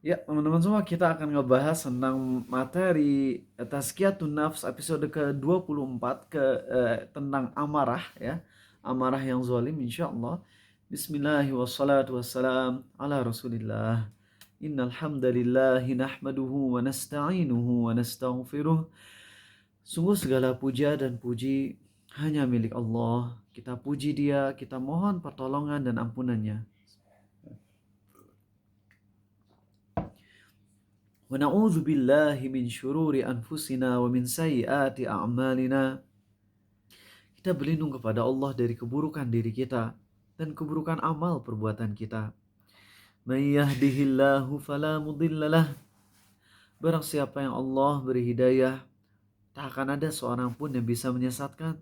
Ya, teman-teman semua, kita akan ngebahas tentang materi Tazkiyatun Nafs episode ke-24 tentang amarah ya. Amarah yang zalim insyaallah. Bismillahirrahmanirrahim wassalatu wassalam ala Rasulillah. Innal hamdalillahi nahmaduhu wa nasta'inuhu wa nastaghfiruh. Sungguh segala puja dan puji hanya milik Allah. Kita puji Dia, kita mohon pertolongan dan ampunannya. Wa na'udzu billahi min syururi anfusina wa min sayyiati a'malina. Kita berlindung kepada Allah dari keburukan diri kita dan keburukan amal perbuatan kita. May yahdihillahu fala mudhillalah. Barang siapa yang Allah beri hidayah, tak akan ada seorang pun yang bisa menyesatkan.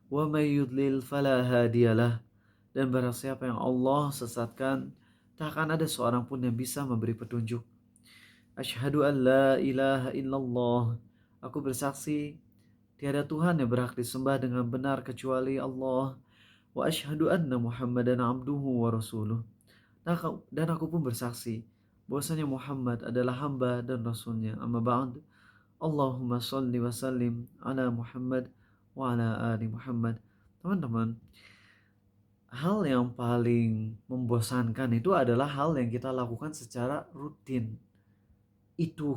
Wa may yudlil fala hadiyalah. Dan barang siapa yang Allah sesatkan, tak akan ada seorang pun yang bisa memberi petunjuk. Asyhadu an la ilaha illallah. Aku bersaksi tiada Tuhan yang berhak disembah dengan benar kecuali Allah. Wa asyhadu anna Muhammadan abduhu wa rasuluh. Dan aku pun bersaksi bahwasanya Muhammad adalah hamba dan rasulnya. Amma ba'd. Allahumma salli wa sallim ala Muhammad wa ala ali Muhammad. Teman-teman, hal yang paling membosankan itu adalah hal yang kita lakukan secara rutin. Itu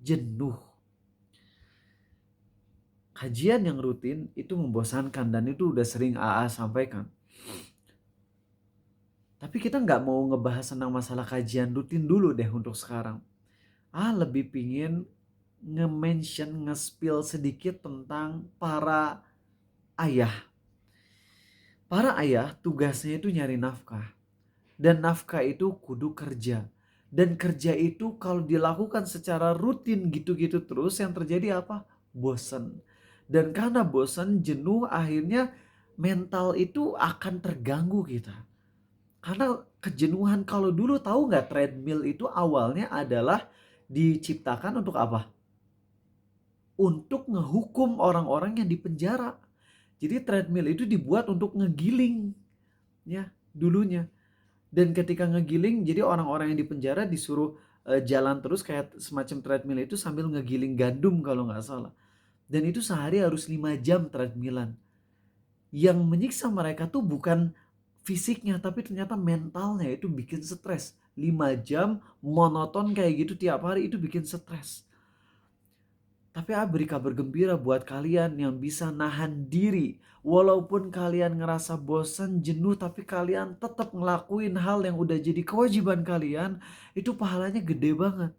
jenuh. Kajian yang rutin itu membosankan dan itu udah sering AA sampaikan. Tapi kita nggak mau ngebahas tentang masalah kajian rutin dulu deh untuk sekarang. Lebih pingin nge-mention, nge-spill sedikit tentang para ayah. Para ayah tugasnya itu nyari nafkah. Dan nafkah itu kudu kerja. Dan kerja itu kalau dilakukan secara rutin gitu-gitu terus, yang terjadi apa? Bosan. Dan karena bosan, jenuh, akhirnya mental itu akan terganggu kita. Karena kejenuhan, kalau dulu tahu nggak, treadmill itu awalnya adalah diciptakan untuk apa? Untuk ngehukum orang-orang yang di penjara. Jadi treadmill itu dibuat untuk ngegiling ya dulunya. Dan ketika ngegiling, jadi orang-orang yang di penjara disuruh jalan terus kayak semacam treadmill itu sambil ngegiling gandum kalau nggak salah. Dan itu sehari harus 5 jam treadmillan. Yang menyiksa mereka tuh bukan fisiknya, tapi ternyata mentalnya itu bikin stres. 5 jam monoton kayak gitu tiap hari itu bikin stres. Tapi beri kabar gembira buat kalian yang bisa nahan diri. Walaupun kalian ngerasa bosan, jenuh, tapi kalian tetap ngelakuin hal yang udah jadi kewajiban kalian, itu pahalanya gede banget.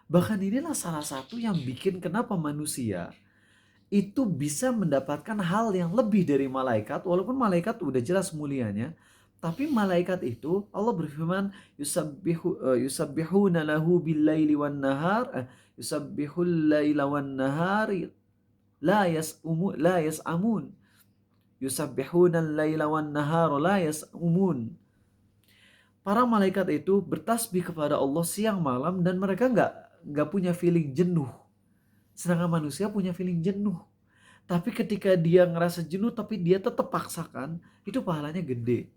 Bahkan inilah salah satu yang bikin kenapa manusia itu bisa mendapatkan hal yang lebih dari malaikat. Walaupun malaikat udah jelas mulianya, tapi malaikat itu Allah berfirman yusabbihuna lahu bil-laili wan nahar yusabbihul laila wan nahari la yas'amun yusabbihuna al-laila wan nahara la yas'umun. Para malaikat itu bertasbih kepada Allah siang malam dan mereka nggak punya feeling jenuh. Sedangkan manusia punya feeling jenuh. Tapi ketika dia ngerasa jenuh tapi dia tetap paksakan, itu pahalanya gede.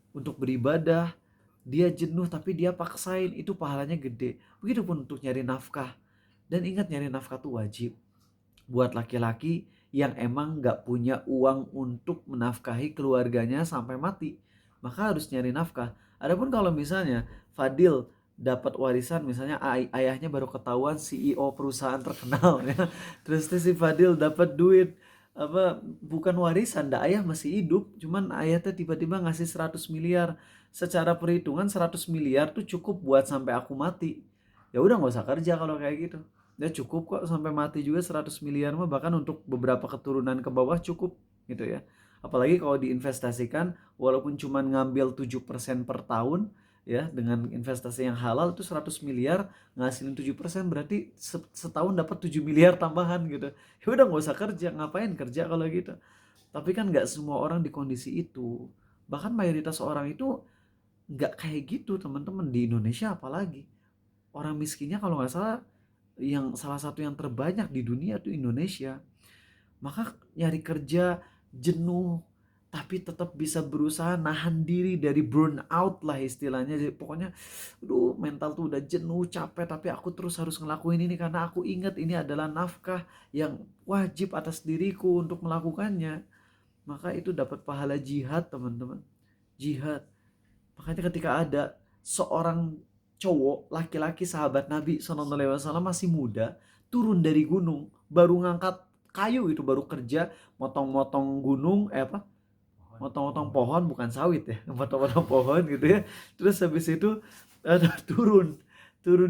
Untuk beribadah, dia jenuh tapi dia paksain, itu pahalanya gede. Begitupun untuk nyari nafkah. Dan ingat, nyari nafkah itu wajib. Buat laki-laki yang emang gak punya uang untuk menafkahi keluarganya sampai mati, maka harus nyari nafkah. Adapun kalau misalnya Fadil dapat warisan, misalnya ayahnya baru ketahuan CEO perusahaan terkenal ya, terus si Fadil dapat duit apa, bukan warisan, ayah masih hidup, cuman ayahnya tiba-tiba ngasih 100 miliar. Secara perhitungan 100 miliar tuh cukup buat sampai aku mati. Ya udah nggak usah kerja kalau kayak gitu. Ya cukup kok sampai mati juga 100 miliar mah, bahkan untuk beberapa keturunan ke bawah cukup gitu ya. Apalagi kalau diinvestasikan, walaupun cuma ngambil 7% per tahun ya, dengan investasi yang halal itu 100 miliar ngasilin 7%, berarti setahun dapat 7 miliar tambahan gitu. Ya udah nggak usah kerja, ngapain kerja kalau gitu. Tapi kan nggak semua orang di kondisi itu. Bahkan mayoritas orang itu nggak kayak gitu teman-teman, di Indonesia apalagi. Orang miskinnya kalau nggak salah, yang salah satu yang terbanyak di dunia tuh Indonesia. Maka nyari kerja jenuh, tapi tetap bisa berusaha nahan diri dari burn out lah istilahnya. Jadi pokoknya aduh mental tuh udah jenuh, capek, tapi aku terus harus ngelakuin ini karena aku ingat ini adalah nafkah yang wajib atas diriku untuk melakukannya. Maka itu dapat pahala jihad, teman-teman. Jihad. Makanya ketika ada seorang cowok, laki-laki sahabat Nabi SAW masih muda, turun dari gunung, baru ngangkat kayu itu, baru kerja, motong-motong gunung, motong-motong pohon, bukan sawit ya, motong-motong pohon gitu ya. Terus habis itu turun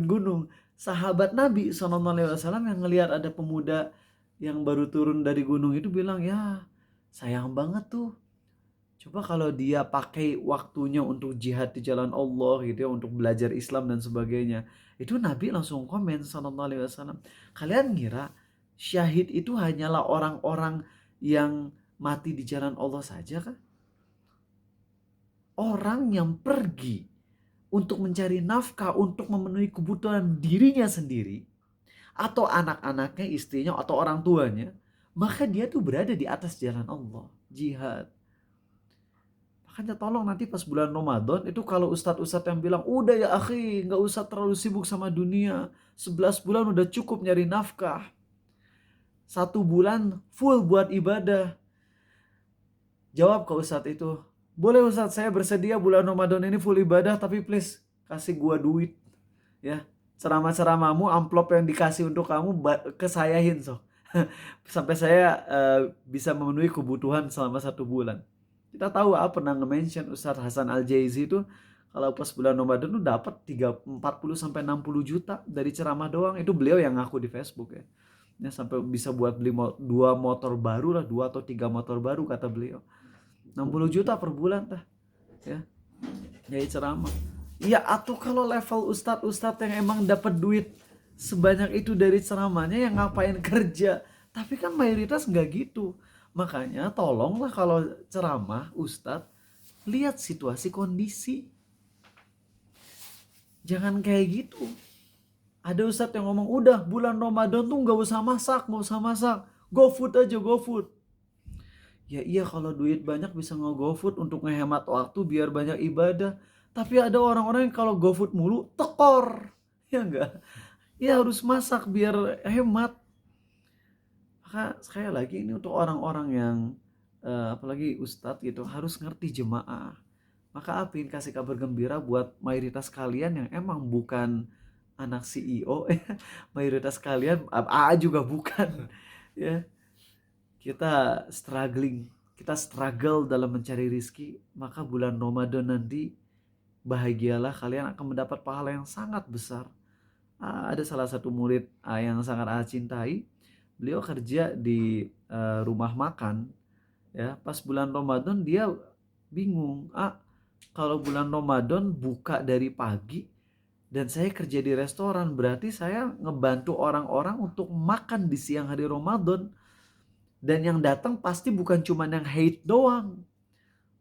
gunung. Sahabat Nabi SAW yang ngelihat ada pemuda yang baru turun dari gunung itu bilang, ya sayang banget tuh. Coba kalau dia pakai waktunya untuk jihad di jalan Allah gitu ya, untuk belajar Islam dan sebagainya. Itu Nabi langsung komen SAW, kalian ngira syahid itu hanyalah orang-orang yang mati di jalan Allah saja kah? Orang yang pergi untuk mencari nafkah, untuk memenuhi kebutuhan dirinya sendiri, atau anak-anaknya, istrinya, atau orang tuanya, maka dia tuh berada di atas jalan Allah, jihad. Makanya tolong nanti pas bulan Ramadan itu kalau ustadz-ustadz yang bilang, udah ya akhi, gak usah terlalu sibuk sama dunia, 11 bulan udah cukup nyari nafkah, 1 bulan full buat ibadah. Jawab ke ustadz itu, boleh ustadz, saya bersedia bulan Ramadan ini full ibadah, tapi please kasih gua duit ya. Ceramah-ceramahmu, amplop yang dikasih untuk kamu kesayahin so. Sampai saya bisa memenuhi kebutuhan selama 1 bulan. Kita tahu pernah nge-mention Ustadz Hasan Al-Jaizi itu kalau pas bulan Ramadan tuh dapat 40 sampai 60 juta dari ceramah doang. Itu beliau yang ngaku di Facebook ya. Ya sampai bisa buat beli 2 motor baru lah, 2 atau 3 motor baru kata beliau. 60 juta per bulan tah. Ya. Jadi ceramah. Ya atau kalau level ustadz-ustadz yang emang dapat duit sebanyak itu dari ceramahnya, yang ngapain kerja. Tapi kan mayoritas nggak gitu. Makanya tolonglah kalau ceramah ustadz, lihat situasi kondisi. Jangan kayak gitu. Ada ustadz yang ngomong, udah bulan Ramadan tuh nggak usah masak. Go food aja, go food. Ya iya, kalau duit banyak bisa nge-go food untuk ngehemat waktu biar banyak ibadah. Tapi ada orang-orang yang kalau go food mulu tekor. Ya enggak? Ya harus masak biar hemat. Maka sekali lagi ini untuk orang-orang yang apalagi ustadz gitu harus ngerti jemaah. Maka Apin kasih kabar gembira buat mayoritas kalian yang emang bukan anak CEO. Mayoritas kalian, AA juga bukan. Ya, kita struggle dalam mencari rizki. Maka bulan Ramadan nanti bahagialah, kalian akan mendapat pahala yang sangat besar. Ada salah satu murid yang sangat AA cintai. Beliau kerja di rumah makan ya. Pas bulan Ramadan dia bingung, kalau bulan Ramadan buka dari pagi dan saya kerja di restoran, berarti saya ngebantu orang-orang untuk makan di siang hari Ramadan. Dan yang datang pasti bukan cuma yang hate doang,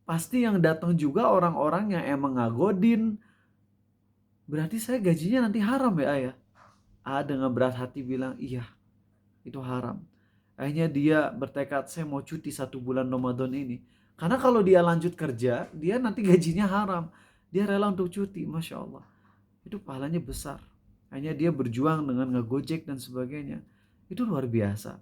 pasti yang datang juga orang-orang yang emang ngagodin. Berarti saya gajinya nanti haram ya ayah? Dengan berat hati bilang, iya itu haram. Akhirnya dia bertekad, saya mau cuti 1 bulan Ramadan ini. Karena kalau dia lanjut kerja, dia nanti gajinya haram. Dia rela untuk cuti, Masya Allah. Itu pahalanya besar. Akhirnya dia berjuang dengan ngegojek dan sebagainya. Itu luar biasa.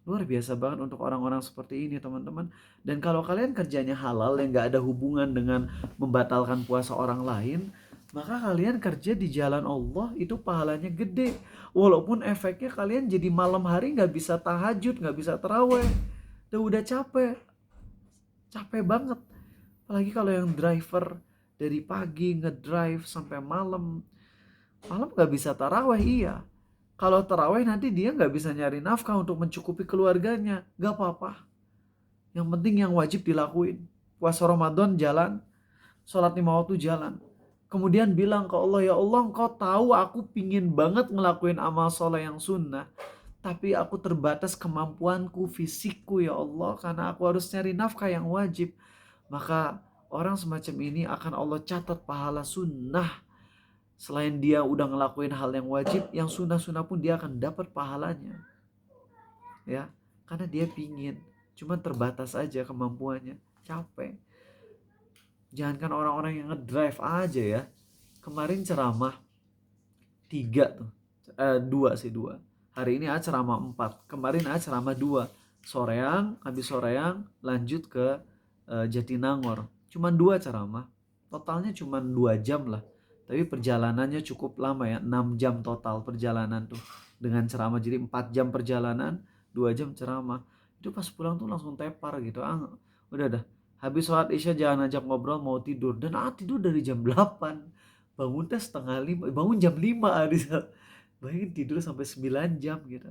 Luar biasa banget untuk orang-orang seperti ini, teman-teman. Dan kalau kalian kerjanya halal yang gak ada hubungan dengan membatalkan puasa orang lain, maka kalian kerja di jalan Allah itu pahalanya gede. Walaupun efeknya kalian jadi malam hari gak bisa tahajud, gak bisa taraweh. Udah capek banget. Apalagi kalau yang driver dari pagi ngedrive sampai malam gak bisa taraweh. Iya, kalau taraweh nanti dia gak bisa nyari nafkah untuk mencukupi keluarganya. Gak apa-apa, yang penting yang wajib dilakuin. Puasa Ramadan jalan, sholat 5 waktu jalan. Kemudian bilang ke Allah, ya Allah, engkau tahu aku pingin banget ngelakuin amal soleh yang sunnah. Tapi aku terbatas kemampuanku, fisikku ya Allah. Karena aku harus nyari nafkah yang wajib. Maka orang semacam ini akan Allah catat pahala sunnah. Selain dia udah ngelakuin hal yang wajib, yang sunnah-sunnah pun dia akan dapat pahalanya. Ya, karena dia pingin. Cuman terbatas aja kemampuannya. capek. Jangankan orang-orang yang ngedrive aja ya. Kemarin ceramah 3 tuh. 2. Hari ini ceramah 4. Kemarin ceramah 2. Soreang, habis soreang lanjut ke Jatinangor. Cuman 2 ceramah. Totalnya cuman 2 jam lah. Tapi perjalanannya cukup lama ya. 6 jam total perjalanan tuh. Dengan ceramah. Jadi 4 jam perjalanan, 2 jam ceramah. Itu pas pulang tuh langsung tepar gitu. Udah dah. Habis sholat isya jangan ajak ngobrol, mau tidur. Dan tidur dari jam 8. Bangun teh setengah 5. Bangun jam 5. Bayangin tidur sampai 9 jam gitu.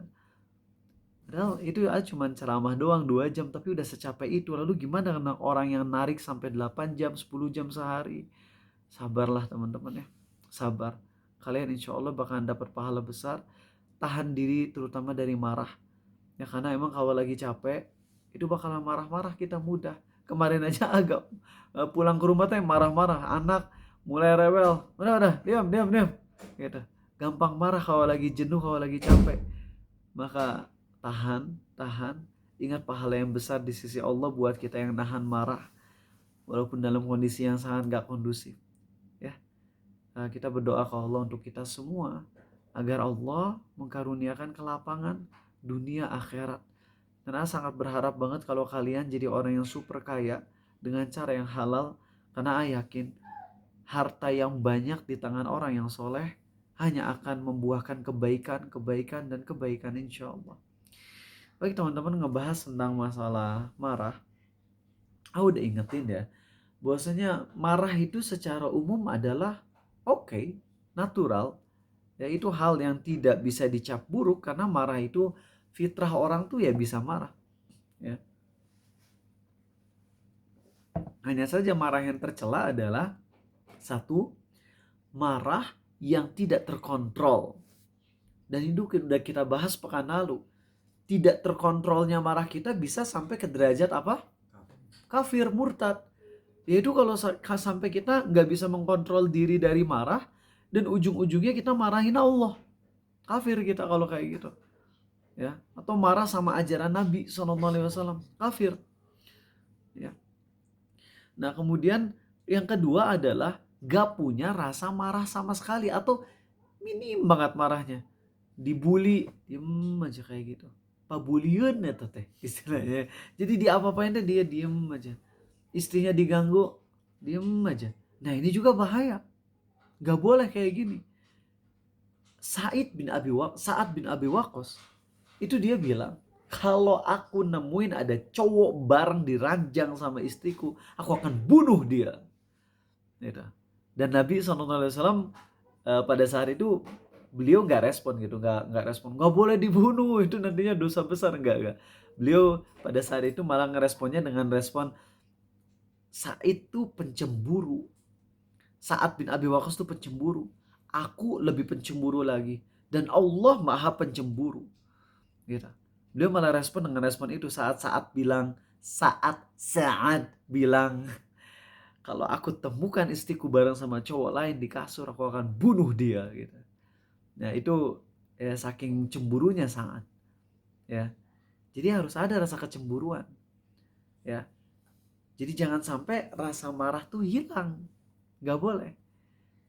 Padahal itu cuma ceramah doang 2 jam, tapi udah secapek itu. Lalu gimana dengan orang yang narik sampai 8 jam, 10 jam sehari? Sabarlah teman-teman ya. Sabar. Kalian insya Allah bakalan dapat pahala besar. Tahan diri terutama dari marah. Ya karena emang kalau lagi capek, itu bakalan marah-marah kita mudah. Kemarin aja agak pulang ke rumah teh marah-marah. Anak mulai rewel. Udah, diam. Gitu. Gampang marah kalau lagi jenuh, kalau lagi capek. Maka tahan. Ingat pahala yang besar di sisi Allah buat kita yang nahan marah. Walaupun dalam kondisi yang sangat gak kondusif. Ya, kita berdoa ke Allah untuk kita semua. Agar Allah mengkaruniakan kelapangan dunia akhirat. Dan sangat berharap banget kalau kalian jadi orang yang super kaya dengan cara yang halal. Karena yakin harta yang banyak di tangan orang yang soleh hanya akan membuahkan kebaikan insya Allah. Baik teman-teman, ngebahas tentang masalah marah. Aku udah ingetin ya, bahwasanya marah itu secara umum adalah oke, natural. Ya, itu hal yang tidak bisa dicap buruk karena marah itu fitrah orang tuh ya bisa marah. Ya. Hanya saja marah yang tercela adalah satu, marah yang tidak terkontrol. Dan itu udah kita bahas pekan lalu. Tidak terkontrolnya marah kita bisa sampai ke derajat apa? Kafir, murtad. Yaitu kalau sampai kita nggak bisa mengkontrol diri dari marah dan ujung-ujungnya kita marahin Allah. Kafir kita kalau kayak gitu. Ya, atau marah sama ajaran Nabi SAW. Kafir. Ya. Nah, kemudian yang kedua adalah gak punya rasa marah sama sekali atau minim banget marahnya. Dibully, diem aja kayak gitu. Pabulian ya teh istilahnya. Jadi diapa-apain deh dia diem aja. Istrinya diganggu, diem aja. Nah, ini juga bahaya. Gak boleh kayak gini. Sa'ad bin Abi Waqqas itu dia bilang, kalau aku nemuin ada cowok bareng diranjang sama istriku, aku akan bunuh dia. Gitu. Dan Nabi SAW pada saat itu beliau nggak respon gitu, nggak respon, nggak boleh dibunuh, itu nantinya dosa besar, nggak. Beliau pada saat itu malah ngeresponnya dengan respon, Sa'id itu pencemburu. Sa'ad bin Abi Waqqas itu pencemburu. Aku lebih pencemburu lagi. Dan Allah maha pencemburu. Gitu. Beliau malah respon dengan respon itu saat Sa'ad bilang, kalau aku temukan istriku bareng sama cowok lain di kasur, aku akan bunuh dia. Gitu. Nah itu ya saking cemburunya Sa'ad. Ya. Jadi harus ada rasa kecemburuan. Ya. Jadi jangan sampai rasa marah tuh hilang. Gak boleh.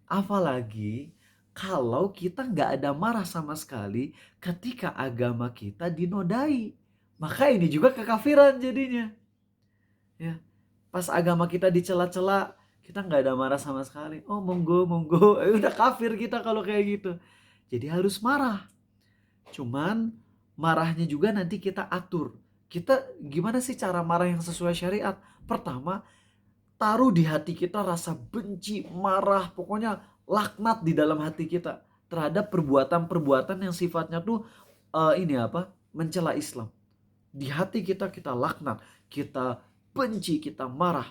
Apalagi kalau kita gak ada marah sama sekali ketika agama kita dinodai. Maka ini juga kekafiran jadinya. Ya. Pas agama kita dicela-cela, kita gak ada marah sama sekali. Oh monggo. Udah kafir kita kalau kayak gitu. Jadi harus marah. Cuman marahnya juga nanti kita atur. Kita gimana sih cara marah yang sesuai syariat? Pertama, taruh di hati kita rasa benci, marah, pokoknya laknat di dalam hati kita terhadap perbuatan-perbuatan yang sifatnya tuh mencela Islam. Di hati kita laknat, kita benci, kita marah.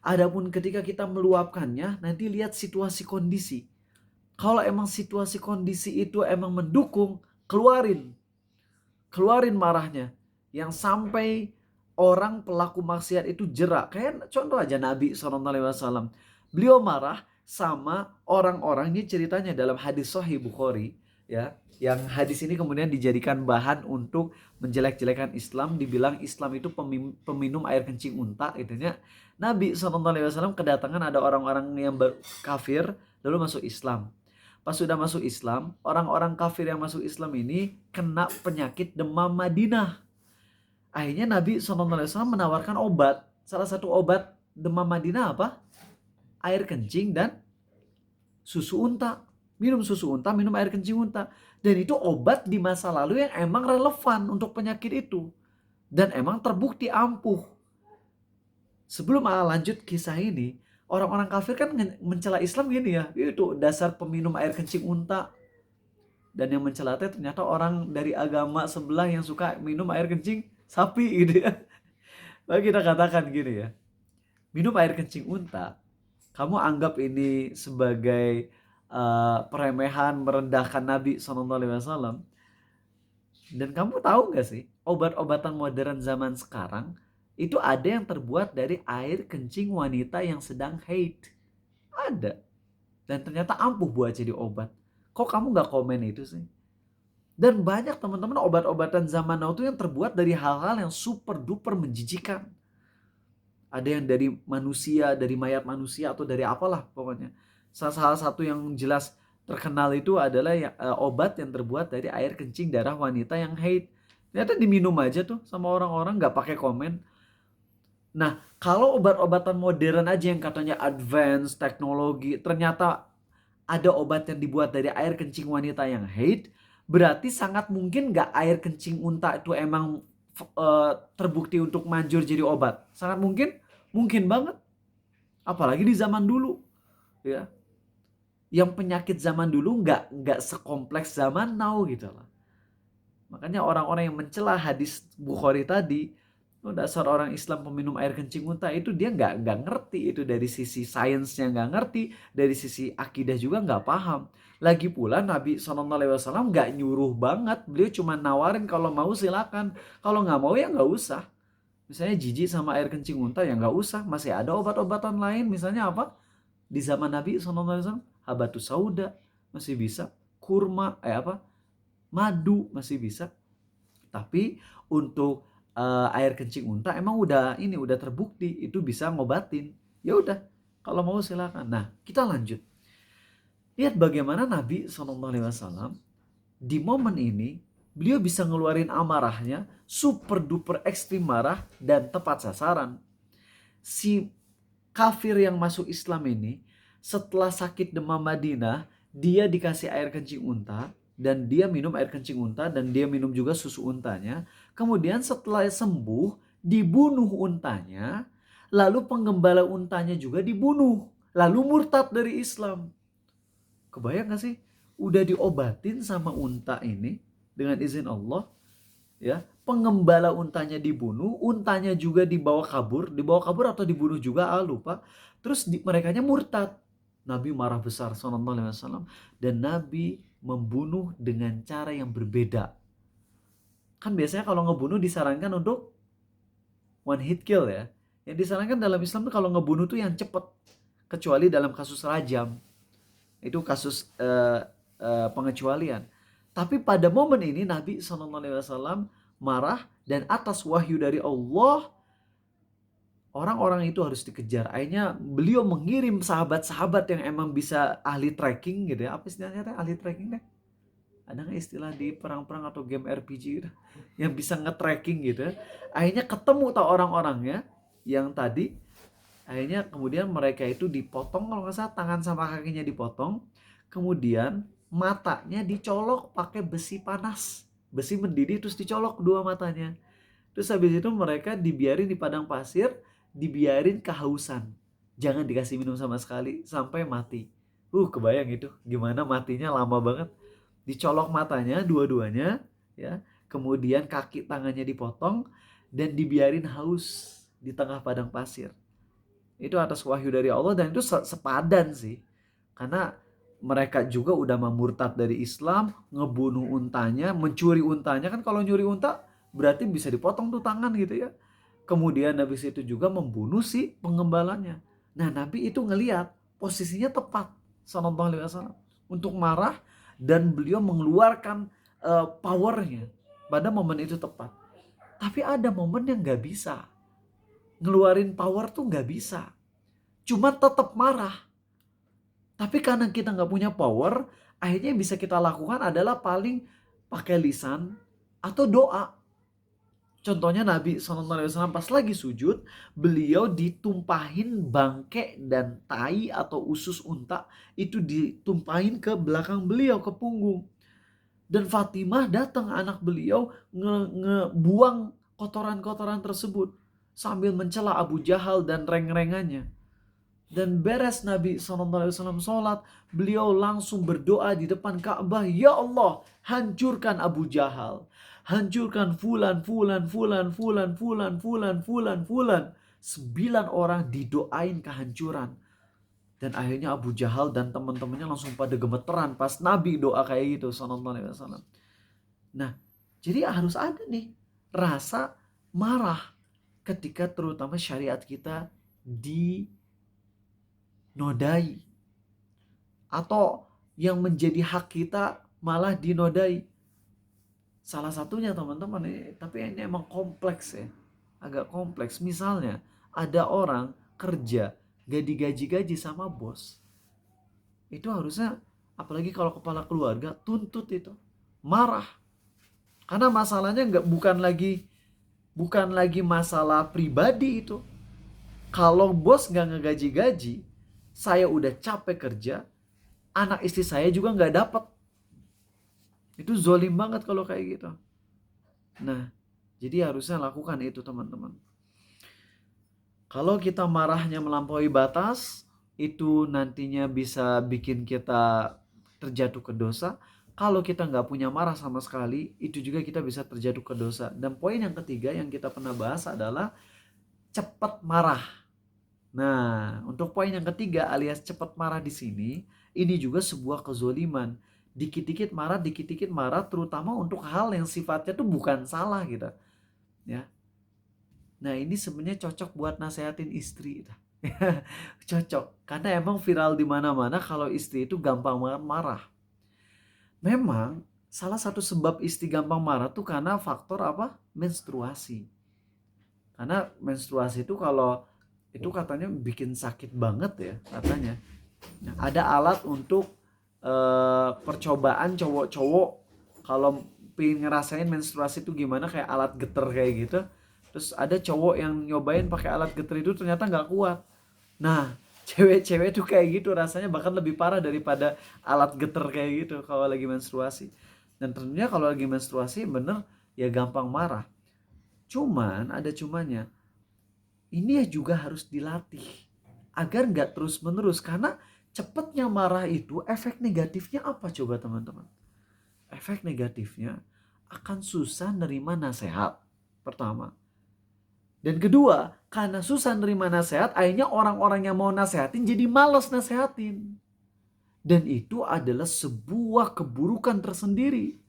Adapun ketika kita meluapkannya, nanti lihat situasi kondisi. Kalau emang situasi kondisi itu emang mendukung, keluarin marahnya. Yang sampai orang pelaku maksiat itu jerak. Kayak contoh aja Nabi SAW. Beliau marah sama orang-orang, ini ceritanya dalam hadis Sahih Bukhari. ya, yang hadis ini kemudian dijadikan bahan untuk menjelek-jelekan Islam, dibilang Islam itu peminum air kencing unta gitu ya. Nabi SAW kedatangan ada orang-orang yang kafir lalu masuk Islam. Pas sudah masuk Islam, orang-orang kafir yang masuk Islam ini kena penyakit demam Madinah. Akhirnya Nabi SAW menawarkan obat. Salah satu obat demam Madinah apa? Air kencing dan susu unta. Minum susu unta, minum air kencing unta. Dan itu obat di masa lalu yang emang relevan untuk penyakit itu. Dan emang terbukti ampuh. Sebelum lanjut kisah ini, orang-orang kafir kan mencela Islam gini ya. Itu dasar peminum air kencing unta. Dan yang mencela ternyata orang dari agama sebelah yang suka minum air kencing sapi gitu ya. Lalu kita katakan gini ya. Minum air kencing unta, kamu anggap ini sebagai peremehan, merendahkan Nabi SAW. Dan kamu tahu gak sih, obat-obatan modern zaman sekarang itu ada yang terbuat dari air kencing wanita yang sedang haid. Ada. Dan ternyata ampuh buat jadi obat. Kok kamu gak komen itu sih? Dan banyak teman-teman obat-obatan zaman now itu yang terbuat dari hal-hal yang super duper menjijikan. Ada yang dari manusia, dari mayat manusia atau dari apalah pokoknya. Salah satu yang jelas terkenal itu adalah obat yang terbuat dari air kencing darah wanita yang haid. Ternyata diminum aja tuh sama orang-orang, gak pakai komen. Nah, kalau obat-obatan modern aja yang katanya advance teknologi, ternyata ada obat yang dibuat dari air kencing wanita yang haid, berarti sangat mungkin gak air kencing unta itu emang terbukti untuk manjur jadi obat. Sangat mungkin banget. Apalagi di zaman dulu, ya. Yang penyakit zaman dulu nggak sekompleks zaman now gitu lah. Makanya orang-orang yang mencela hadis Bukhari tadi, dasar orang Islam peminum air kencing unta, itu dia nggak ngerti itu dari sisi sainsnya, nggak ngerti dari sisi akidah juga nggak paham. Lagi pula Nabi SAW nggak nyuruh banget, beliau cuma nawarin kalau mau silakan, kalau nggak mau ya nggak usah. Misalnya jijik sama air kencing unta ya nggak usah, masih ada obat-obatan lain, misalnya apa? Di zaman Nabi SAW, habatus sauda masih bisa, kurma, madu masih bisa. Tapi untuk air kencing unta emang udah terbukti itu bisa ngobatin. Ya udah, kalau mau silakan. Nah, kita lanjut. Lihat bagaimana Nabi SAW di momen ini beliau bisa ngeluarin amarahnya super duper ekstrim marah dan tepat sasaran. Si kafir yang masuk Islam ini setelah sakit demam Madinah, dia dikasih air kencing unta dan dia minum air kencing unta dan dia minum juga susu untanya. Kemudian setelah sembuh, dibunuh untanya, lalu penggembala untanya juga dibunuh, lalu murtad dari Islam. Kebayang gak sih? Udah diobatin sama unta ini dengan izin Allah, ya. Penggembala untanya dibunuh, untanya juga dibawa kabur atau dibunuh juga, lupa. Terus merekanya murtad. Nabi marah besar SAW dan Nabi membunuh dengan cara yang berbeda. Kan biasanya kalau ngebunuh disarankan untuk one hit kill ya. Yang disarankan dalam Islam tuh kalau ngebunuh tuh yang cepet. Kecuali dalam kasus rajam. Itu kasus pengecualian. Tapi pada momen ini Nabi SAW marah dan atas wahyu dari Allah orang-orang itu harus dikejar. Akhirnya beliau mengirim sahabat-sahabat yang emang bisa ahli tracking gitu ya. Apa istilahnya ahli tracking deh? Ada nggak istilah di perang-perang atau game RPG gitu, yang bisa nge-tracking gitu. Akhirnya ketemu tau orang-orangnya yang tadi. Akhirnya kemudian mereka itu dipotong, kalau nggak salah tangan sama kakinya dipotong. Kemudian matanya dicolok pakai besi panas. Besi mendidih terus dicolok kedua matanya. Terus habis itu mereka dibiarin di padang pasir, dibiarin kehausan. Jangan dikasih minum sama sekali sampai mati. Kebayang itu gimana matinya, lama banget. Dicolok matanya dua-duanya, ya. Kemudian kaki tangannya dipotong dan dibiarin haus di tengah padang pasir. Itu atas wahyu dari Allah dan itu sepadan sih. Karena mereka juga udah memurtad dari Islam, ngebunuh untanya, mencuri untanya. Kan kalau nyuri unta berarti bisa dipotong tuh tangan gitu ya. Kemudian habis itu juga membunuh si penggembalanya. Nah, Nabi itu ngelihat posisinya tepat sallallahu alaihi wasallam untuk marah dan beliau mengeluarkan powernya pada momen itu tepat. Tapi ada momen yang gak bisa. Ngeluarin power tuh gak bisa. Cuma tetap marah. Tapi karena kita gak punya power, akhirnya yang bisa kita lakukan adalah paling pakai lisan atau doa. Contohnya Nabi SAW pas lagi sujud, beliau ditumpahin bangke dan tai atau usus unta, itu ditumpahin ke belakang beliau, ke punggung. Dan Fatimah datang, anak beliau, ngebuang kotoran-kotoran tersebut sambil mencela Abu Jahal dan reng-rengannya. Dan beres Nabi SAW sholat, beliau langsung berdoa di depan Ka'bah, ya Allah, hancurkan Abu Jahal, hancurkan fulan. 9 orang didoain kehancuran. Dan akhirnya Abu Jahal dan teman-temannya langsung pada gemeteran pas Nabi doa kayak gitu sallallahu alaihi wasallam. Nah, jadi harus ada nih rasa marah ketika terutama syariat kita dinodai atau yang menjadi hak kita malah dinodai. Salah satunya teman-teman, tapi ini emang kompleks ya, agak kompleks. Misalnya ada orang kerja gak digaji-gaji sama bos, itu harusnya apalagi kalau kepala keluarga tuntut itu, marah. Karena masalahnya bukan lagi masalah pribadi itu. Kalau bos gak ngegaji-gaji, saya udah capek kerja, anak istri saya juga gak dapat. Itu zolim banget kalau kayak gitu. Nah, jadi harusnya lakukan itu teman-teman. Kalau kita marahnya melampaui batas, itu nantinya bisa bikin kita terjatuh ke dosa. Kalau kita nggak punya marah sama sekali, itu juga kita bisa terjatuh ke dosa. Dan poin yang ketiga yang kita pernah bahas adalah cepat marah. Nah, untuk poin yang ketiga alias cepat marah di sini, ini juga sebuah kezoliman. Dikit-dikit marah, terutama untuk hal yang sifatnya tuh bukan salah gitu. Ya. Nah, ini sebenarnya cocok buat nasehatin istri. Cocok, karena emang viral di mana-mana kalau istri itu gampang marah. Memang salah satu sebab istri gampang marah tuh karena faktor apa? Menstruasi. Karena menstruasi itu kalau itu katanya bikin sakit banget ya katanya. Nah, ada alat untuk percobaan cowok-cowok kalau pengen ngerasain menstruasi itu gimana, kayak alat geter kayak gitu. Terus ada cowok yang nyobain pakai alat geter itu ternyata nggak kuat. Nah, cewek-cewek tuh kayak gitu rasanya bahkan lebih parah daripada alat geter kayak gitu kalau lagi menstruasi. Dan tentunya kalau lagi menstruasi bener ya gampang marah. Cuman ada cumannya. Ini juga harus dilatih agar nggak terus-menerus, karena cepatnya marah itu efek negatifnya apa coba teman-teman? Efek negatifnya akan susah nerima nasihat pertama. Dan kedua, karena susah nerima nasihat, akhirnya orang-orang yang mau nasehatin jadi malas nasehatin. Dan itu adalah sebuah keburukan tersendiri.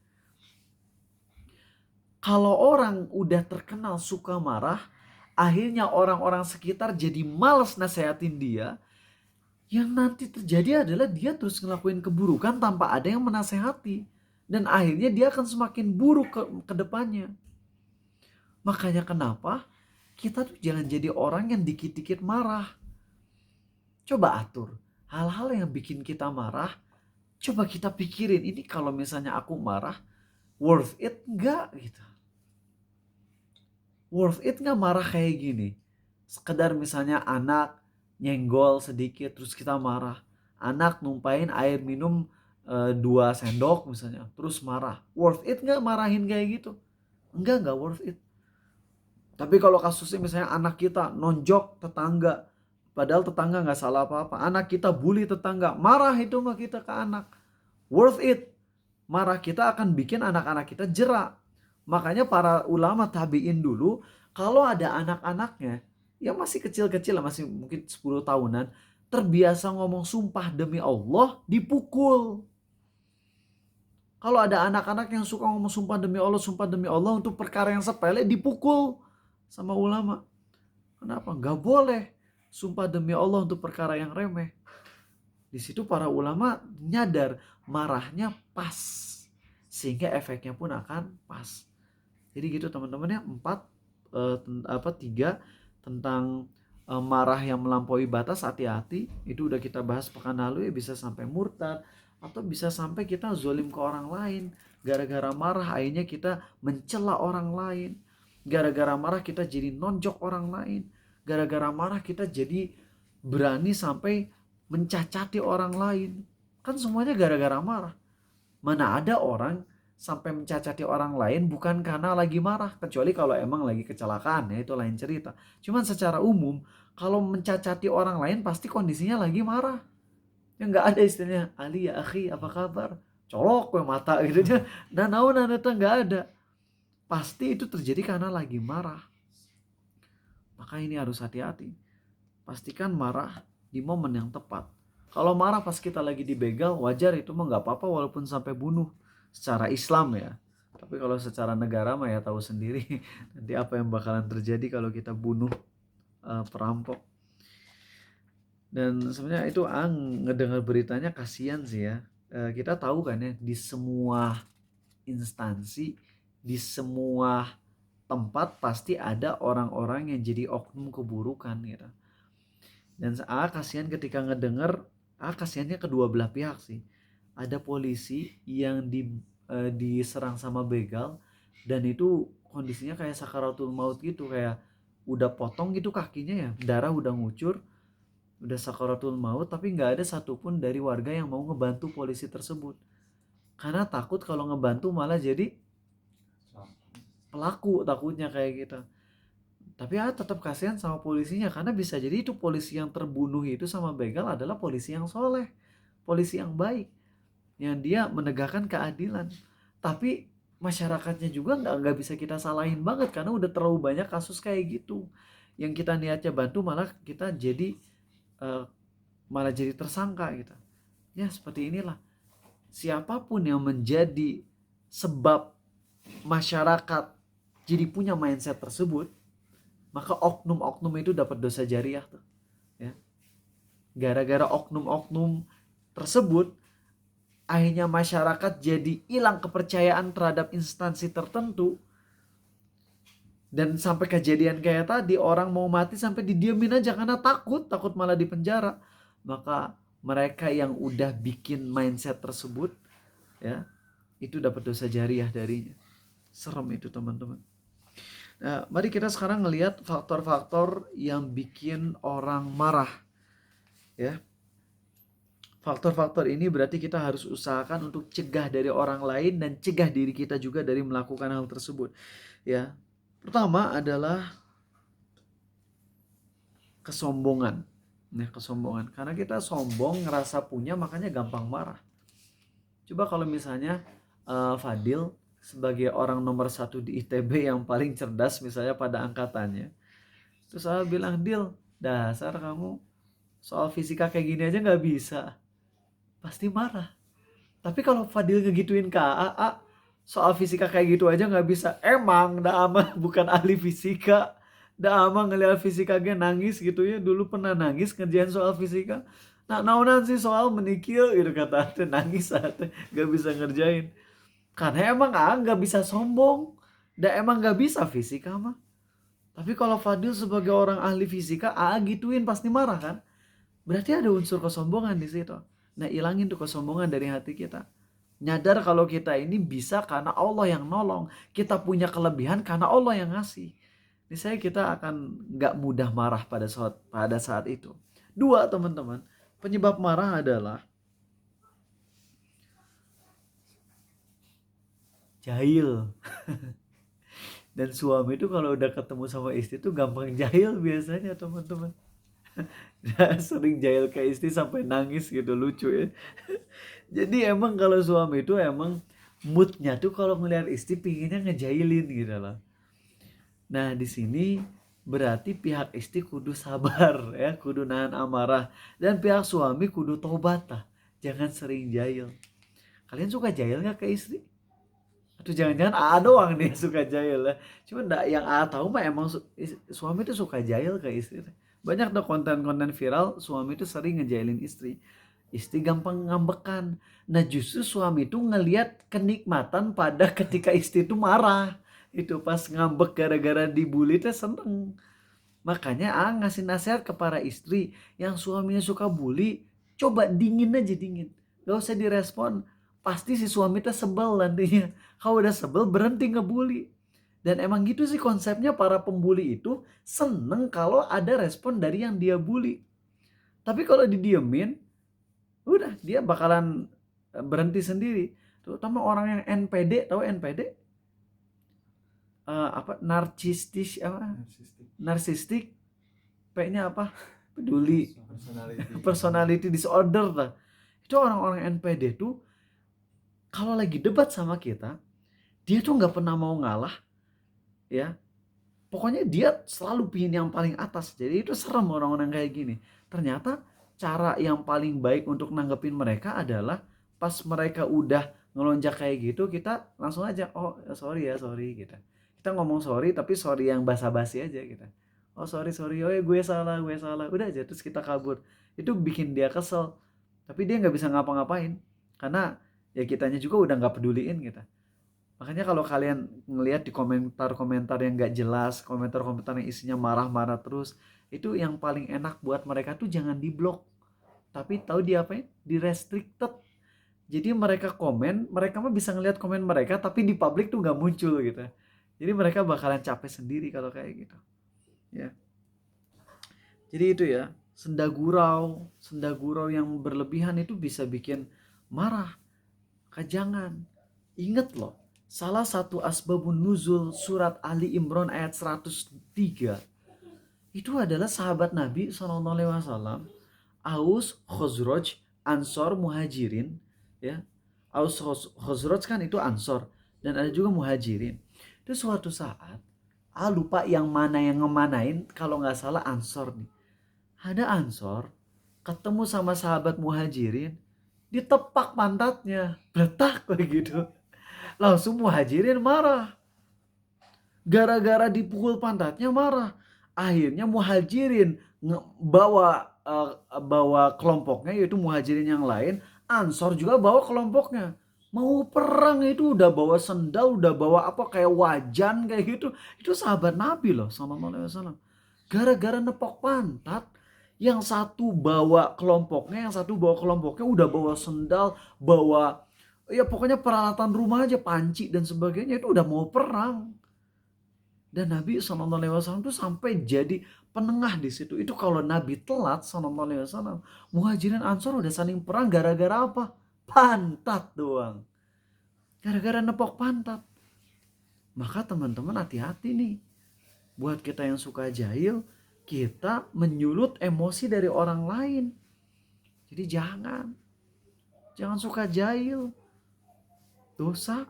Kalau orang udah terkenal suka marah, akhirnya orang-orang sekitar jadi malas nasehatin dia. Yang nanti terjadi adalah dia terus ngelakuin keburukan tanpa ada yang menasehati. Dan akhirnya dia akan semakin buruk ke depannya. Makanya kenapa kita tuh jangan jadi orang yang dikit-dikit marah. Coba atur hal-hal yang bikin kita marah. Coba kita pikirin, ini kalau misalnya aku marah, worth it enggak gitu. Worth it enggak marah kayak gini? Sekedar misalnya anak nyenggol sedikit terus kita marah. Anak numpain air minum 2 sendok misalnya terus marah. Worth it gak marahin kayak gitu? Enggak worth it. Tapi kalau kasusnya misalnya anak kita nonjok tetangga, padahal tetangga gak salah apa-apa. Anak kita bully tetangga, marah itu mah kita ke anak. Worth it. Marah kita akan bikin anak-anak kita jerak. Makanya para ulama tabi'in dulu, kalau ada anak-anaknya yang masih kecil-kecil lah, masih mungkin 10 tahunan, terbiasa ngomong sumpah demi Allah, dipukul. Kalau ada anak-anak yang suka ngomong sumpah demi Allah untuk perkara yang sepele, dipukul sama ulama. Kenapa? Gak boleh sumpah demi Allah untuk perkara yang remeh. Di situ para ulama nyadar marahnya pas, sehingga efeknya pun akan pas. Jadi gitu teman-teman ya, tiga tentang marah yang melampaui batas, hati-hati. Itu udah kita bahas pekan lalu ya, bisa sampai murtad atau bisa sampai kita zolim ke orang lain. Gara-gara marah akhirnya kita mencela orang lain. Gara-gara marah kita jadi nonjok orang lain. Gara-gara marah kita jadi berani sampai mencacati orang lain. Kan semuanya gara-gara marah. Mana ada orang sampai mencacati orang lain bukan karena lagi marah, kecuali kalau emang lagi kecelakaan, ya itu lain cerita. Cuman secara umum kalau mencacati orang lain pasti kondisinya lagi marah. Ya nggak ada istilahnya Ali ya akhi apa kabar, colok ke mata gitu aja. Nah naon itu nggak ada. Pasti itu terjadi karena lagi marah. Maka ini harus hati-hati. Pastikan marah di momen yang tepat. Kalau marah pas kita lagi dibegal, wajar, itu mah nggak apa-apa walaupun sampai bunuh secara Islam ya. Tapi kalau secara negara mah ya tahu sendiri nanti apa yang bakalan terjadi kalau kita bunuh perampok. Dan sebenarnya itu ngedengar beritanya kasihan sih ya. Kita tahu kan ya, di semua instansi, di semua tempat pasti ada orang-orang yang jadi oknum keburukan gitu. Dan kasihan ketika ngedenger, kasihannya kedua belah pihak sih. Ada polisi yang diserang sama begal, dan itu kondisinya kayak sakaratul maut gitu, kayak udah potong gitu kakinya ya, darah udah ngucur, udah sakaratul maut, tapi nggak ada satupun dari warga yang mau ngebantu polisi tersebut. Karena takut kalau ngebantu malah jadi pelaku, takutnya kayak gitu. Tapi tetap kasihan sama polisinya, karena bisa jadi itu polisi yang terbunuh itu sama begal adalah polisi yang soleh, polisi yang baik, yang dia menegakkan keadilan. Tapi masyarakatnya juga nggak bisa kita salahin banget, karena udah terlalu banyak kasus kayak gitu. Yang kita niatnya bantu malah kita jadi tersangka gitu. Ya seperti inilah. Siapapun yang menjadi sebab masyarakat jadi punya mindset tersebut, maka oknum-oknum itu dapat dosa jariah tuh. Ya. Gara-gara oknum-oknum tersebut, akhirnya masyarakat jadi hilang kepercayaan terhadap instansi tertentu. Dan sampai kejadian kayak tadi, orang mau mati sampai didiemin aja karena takut malah dipenjara. Maka mereka yang udah bikin mindset tersebut, ya, itu dapat dosa jariah darinya. Serem itu teman-teman. Nah, mari kita sekarang ngelihat faktor-faktor yang bikin orang marah. Ya. Faktor-faktor ini berarti kita harus usahakan untuk cegah dari orang lain dan cegah diri kita juga dari melakukan hal tersebut. Ya. Pertama adalah kesombongan. Nah, kesombongan. Karena kita sombong, ngerasa punya, makanya gampang marah. Coba kalau misalnya Fadil sebagai orang nomor 1 di ITB yang paling cerdas misalnya pada angkatannya, terus saya bilang, Dil, dasar kamu soal fisika kayak gini aja gak bisa, pasti marah. Tapi kalau Fadil ngegituin ke AA, soal fisika kayak gitu aja gak bisa, emang dah ama bukan ahli fisika, dah ama ngeliat fisika gue nangis gitu ya, dulu pernah nangis ngerjain soal fisika. Nah naunan sih soal menikil gitu, kata ate nangis ate gak bisa ngerjain. Karena emang gak bisa sombong, dan emang gak bisa fisika mah. Tapi kalau Fadil sebagai orang ahli fisika, gituin pasti marah kan? Berarti ada unsur kesombongan di situ. Nah, ilangin tuh kesombongan dari hati kita. Nyadar kalau kita ini bisa karena Allah yang nolong. Kita punya kelebihan karena Allah yang ngasih. Misalnya kita akan gak mudah marah pada saat itu. 2 teman-teman, penyebab marah adalah jahil. Dan suami itu kalau udah ketemu sama istri tuh gampang jahil biasanya teman-teman. Sering jahil ke istri sampai nangis gitu, lucu ya. Jadi emang kalau suami itu emang moodnya tuh kalau ngeliat istri pinginnya ngejahilin gitu loh. Nah di sini berarti pihak istri kudu sabar ya, kudu nahan amarah, dan pihak suami kudu tobat lah, jangan sering jahil. Kalian suka jahil gak ke istri? Atau jangan-jangan doang nih suka jahil ya? Cuma yang tahu mah emang suami tuh suka jahil ke istri. Banyak tuh konten-konten viral suami tuh sering ngejailin istri. istri gampang ngambekan. Nah justru suami itu ngelihat kenikmatan pada ketika istri itu marah. Itu pas ngambek gara-gara dibully teh seneng. Makanya ngasih nasihat ke para istri yang suaminya suka bully, coba dingin aja dingin. Gak usah direspon. Pasti si suami teh sebel nantinya. Kalau udah sebel berhenti ngebully. Dan emang gitu sih konsepnya para pembuli itu seneng kalau ada respon dari yang dia bully. Tapi kalau didiemin, udah dia bakalan berhenti sendiri. Terutama orang yang NPD, tahu NPD? Apa narsistis apa? Narsistik. P-nya apa? Peduli. Personality disorder lah. Itu orang-orang NPD tuh kalau lagi debat sama kita, dia tuh nggak pernah mau ngalah, ya. Pokoknya dia selalu pingin yang paling atas. Jadi itu serem orang-orang kayak gini. Ternyata cara yang paling baik untuk nanggepin mereka adalah pas mereka udah ngelonjak kayak gitu, kita langsung aja, oh sorry ya, sorry gitu. Kita ngomong sorry tapi sorry yang basa-basi aja gitu. Oh sorry, oh ya gue salah. Udah aja terus kita kabur. Itu bikin dia kesel. Tapi dia nggak bisa ngapa-ngapain. Karena ya kitanya juga udah nggak peduliin gitu. Makanya kalau kalian ngelihat di komentar-komentar yang gak jelas, komentar-komentar yang isinya marah-marah terus, itu yang paling enak buat mereka tuh jangan diblok. Tapi tahu diapain? Di restricted. Jadi mereka komen, mereka mah bisa ngelihat komen mereka, tapi di publik tuh gak muncul gitu. Jadi mereka bakalan capek sendiri kalau kayak gitu. Ya. Jadi itu ya, senda gurau yang berlebihan itu bisa bikin marah. Jangan. Ingat loh, salah satu asbabun nuzul surat Ali Imran ayat 103 itu adalah sahabat Nabi SAW, Aus, Khosroj, Ansor, Muhajirin, ya. Aus, Khosroj kan itu Ansor dan ada juga Muhajirin. Itu suatu saat, lupa yang mana yang ngemanain, kalau nggak salah Ansor nih. Ada Ansor ketemu sama sahabat Muhajirin, ditepak pantatnya, letak kayak gitu. Langsung Muhajirin marah. Gara-gara dipukul pantatnya marah. Akhirnya Muhajirin bawa kelompoknya, yaitu Muhajirin yang lain. Ansor juga bawa kelompoknya. Mau perang itu udah bawa sendal, udah bawa apa kayak wajan kayak gitu. Itu sahabat Nabi loh sallallahu alaihi wasallam. Gara-gara nepok pantat, yang satu bawa kelompoknya, udah bawa sendal, bawa ya pokoknya peralatan rumah aja, panci dan sebagainya, itu udah mau perang. Dan Nabi SAW itu sampai jadi penengah di situ. Itu kalau Nabi telat SAW, Muhajirin Ansor udah saling perang gara-gara apa? Pantat doang. Gara-gara nepok pantat. Maka teman-teman hati-hati nih. Buat kita yang suka jahil, kita menyulut emosi dari orang lain. Jadi jangan suka jahil. Dosa,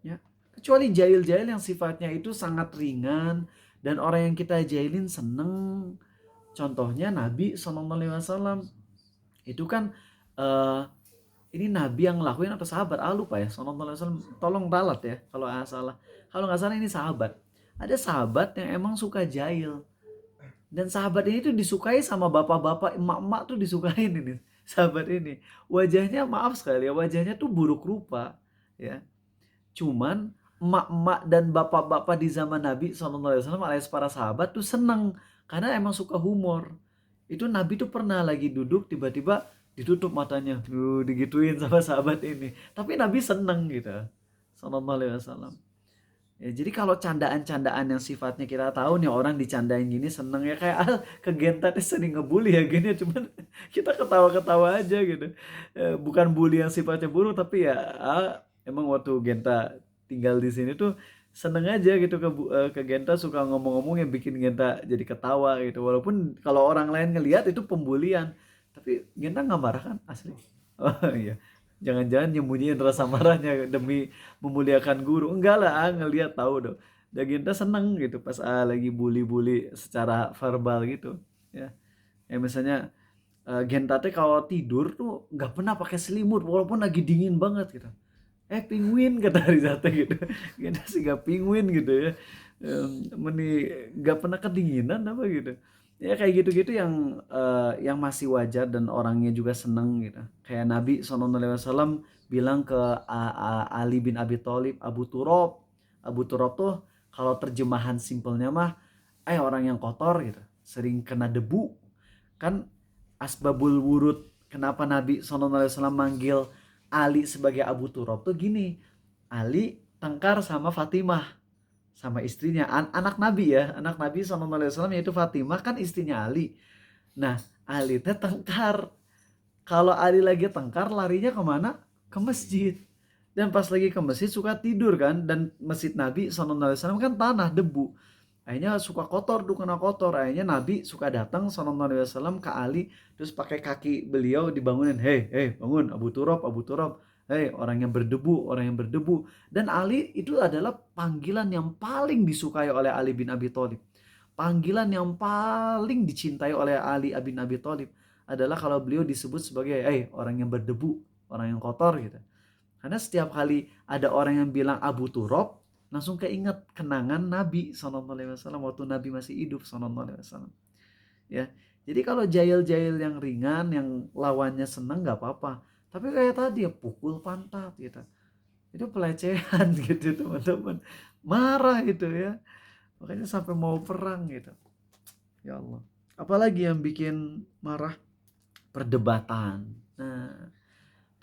ya. Kecuali jahil-jahil yang sifatnya itu sangat ringan dan orang yang kita jahilin seneng. Contohnya Nabi SAW. Itu kan ini Nabi yang ngelakuin atau sahabat? Lupa ya. SAW. Tolong ralat ya kalau salah. Kalau nggak salah ini sahabat. Ada sahabat yang emang suka jahil. Dan sahabat ini tuh disukai sama bapak-bapak, emak-emak tuh disukain ini. Sahabat ini. Wajahnya maaf sekali ya, wajahnya tuh buruk rupa. Ya. Cuman emak-emak dan bapak-bapak di zaman Nabi SAW alias para sahabat tuh seneng karena emang suka humor. Itu Nabi tuh pernah lagi duduk tiba-tiba ditutup matanya, digituin sama sahabat ini. Tapi Nabi seneng gitu, SAW. Ya, jadi kalau candaan-candaan yang sifatnya kita tahu nih orang dicandain gini seneng ya, kayak ke Genta sering ngebully ya gini, cuman kita ketawa-ketawa aja gitu. Bukan bully yang sifatnya buruk, tapi ya emang waktu Genta tinggal di sini tuh seneng aja gitu ke Genta, suka ngomong-ngomong yang bikin Genta jadi ketawa gitu. Walaupun kalau orang lain ngelihat itu pembulian, tapi Genta nggak marah kan asli. Oh iya. Jangan-jangan nyembunyiin rasa marahnya demi memuliakan guru. Enggak lah, ngelihat tahu dong. Dan Genta seneng gitu pas lagi bully-bully secara verbal gitu. Ya, misalnya Genta teh kalau tidur tuh nggak pernah pakai selimut walaupun lagi dingin banget gitu. Penguin kata Rizata gitu. Genta sih gak penguin gitu ya. Meni gak pernah kedinginan apa gitu. Ya kayak gitu-gitu yang masih wajar dan orangnya juga seneng gitu. Kayak Nabi SAW bilang ke Ali bin Abi Thalib, Abu Turab. Abu Turab tuh kalau terjemahan simpelnya mah, orang yang kotor gitu, sering kena debu. Kan asbabul wurud kenapa Nabi SAW manggil Ali sebagai Abu Turab tuh gini. Ali tengkar sama Fatimah, sama istrinya, anak Nabi ya, anak Nabi SAW yaitu Fatimah kan istrinya Ali. Nah, Ali teh tengkar. Kalau Ali lagi tengkar larinya kemana? Ke masjid. Dan pas lagi ke masjid suka tidur kan, dan masjid Nabi SAW kan tanah debu. Akhirnya suka kotor tuh, kena kotor. Akhirnya Nabi suka datang SAW ke Ali, terus pakai kaki beliau dibangunin. Hei, hei, bangun Abu Turab, Abu Turab. Hei, orang yang berdebu, orang yang berdebu. Dan Ali itu adalah panggilan yang paling disukai oleh Ali bin Abi Thalib. Panggilan yang paling dicintai oleh Ali bin Abi Thalib adalah kalau beliau disebut sebagai orang yang berdebu, orang yang kotor gitu. Karena setiap kali ada orang yang bilang Abu Turab, langsung keinget kenangan Nabi SAW waktu Nabi masih hidup SAW. Ya, jadi kalau jail-jail yang ringan, yang lawannya seneng nggak apa-apa. Tapi kayak tadi ya pukul pantat gitu, itu pelecehan gitu teman-teman. Marah itu ya, makanya sampai mau perang gitu. Ya Allah. Apalagi yang bikin marah? Perdebatan. Nah,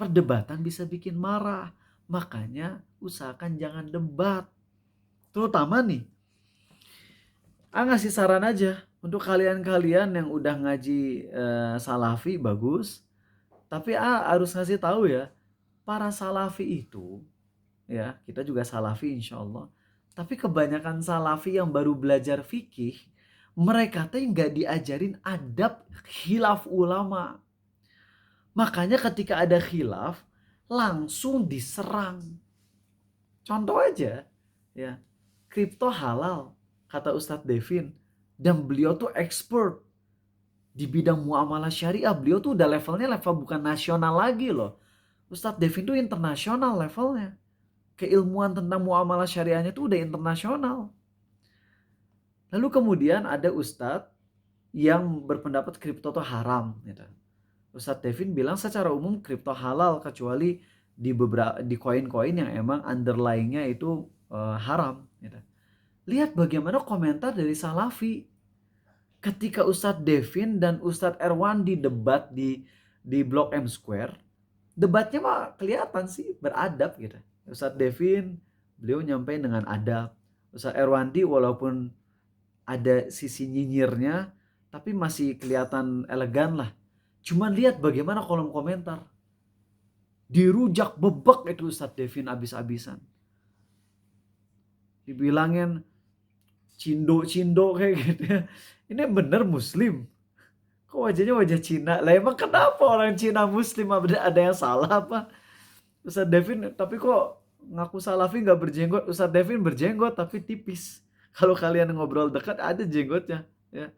perdebatan bisa bikin marah. Makanya usahakan jangan debat. Terutama nih, ngasih saran aja untuk kalian-kalian yang udah ngaji salafi bagus. Tapi harus ngasih tahu ya, para salafi itu, ya kita juga salafi insya Allah. Tapi kebanyakan salafi yang baru belajar fikih, mereka tuh nggak diajarin adab khilaf ulama. Makanya ketika ada khilaf, langsung diserang. Contoh aja, ya, kripto halal, kata Ustadz Devin. Dan beliau tuh expert di bidang muamalah syariah. Beliau tuh udah levelnya level bukan nasional lagi loh. Ustadz Devin tuh internasional levelnya. Keilmuan tentang muamalah syariahnya tuh udah internasional. Lalu kemudian ada Ustadz yang berpendapat kripto tuh haram. Gitu. Ustadz Devin bilang secara umum kripto halal kecuali di koin-koin yang emang underlying-nya itu haram. Gitu. Lihat bagaimana komentar dari Salafi ketika Ustadz Devin dan Ustadz Erwandi debat di Blok M Square. Debatnya mah kelihatan sih beradab gitu. Ustadz Devin beliau nyampein dengan adab. Ustadz Erwandi walaupun ada sisi nyinyirnya tapi masih kelihatan elegan lah. Cuman lihat bagaimana kolom komentar. Dirujak bebek itu Ustadz Devin abis-abisan. Dibilangin cindo-cindo kayak gitu ya. Ini bener muslim. Kok wajahnya wajah Cina? Lah emang kenapa orang Cina muslim? Ada yang salah apa? Ustadz Devin tapi kok ngaku salafi gak berjenggot? Ustadz Devin berjenggot tapi tipis. Kalau kalian ngobrol dekat ada jenggotnya. Ya.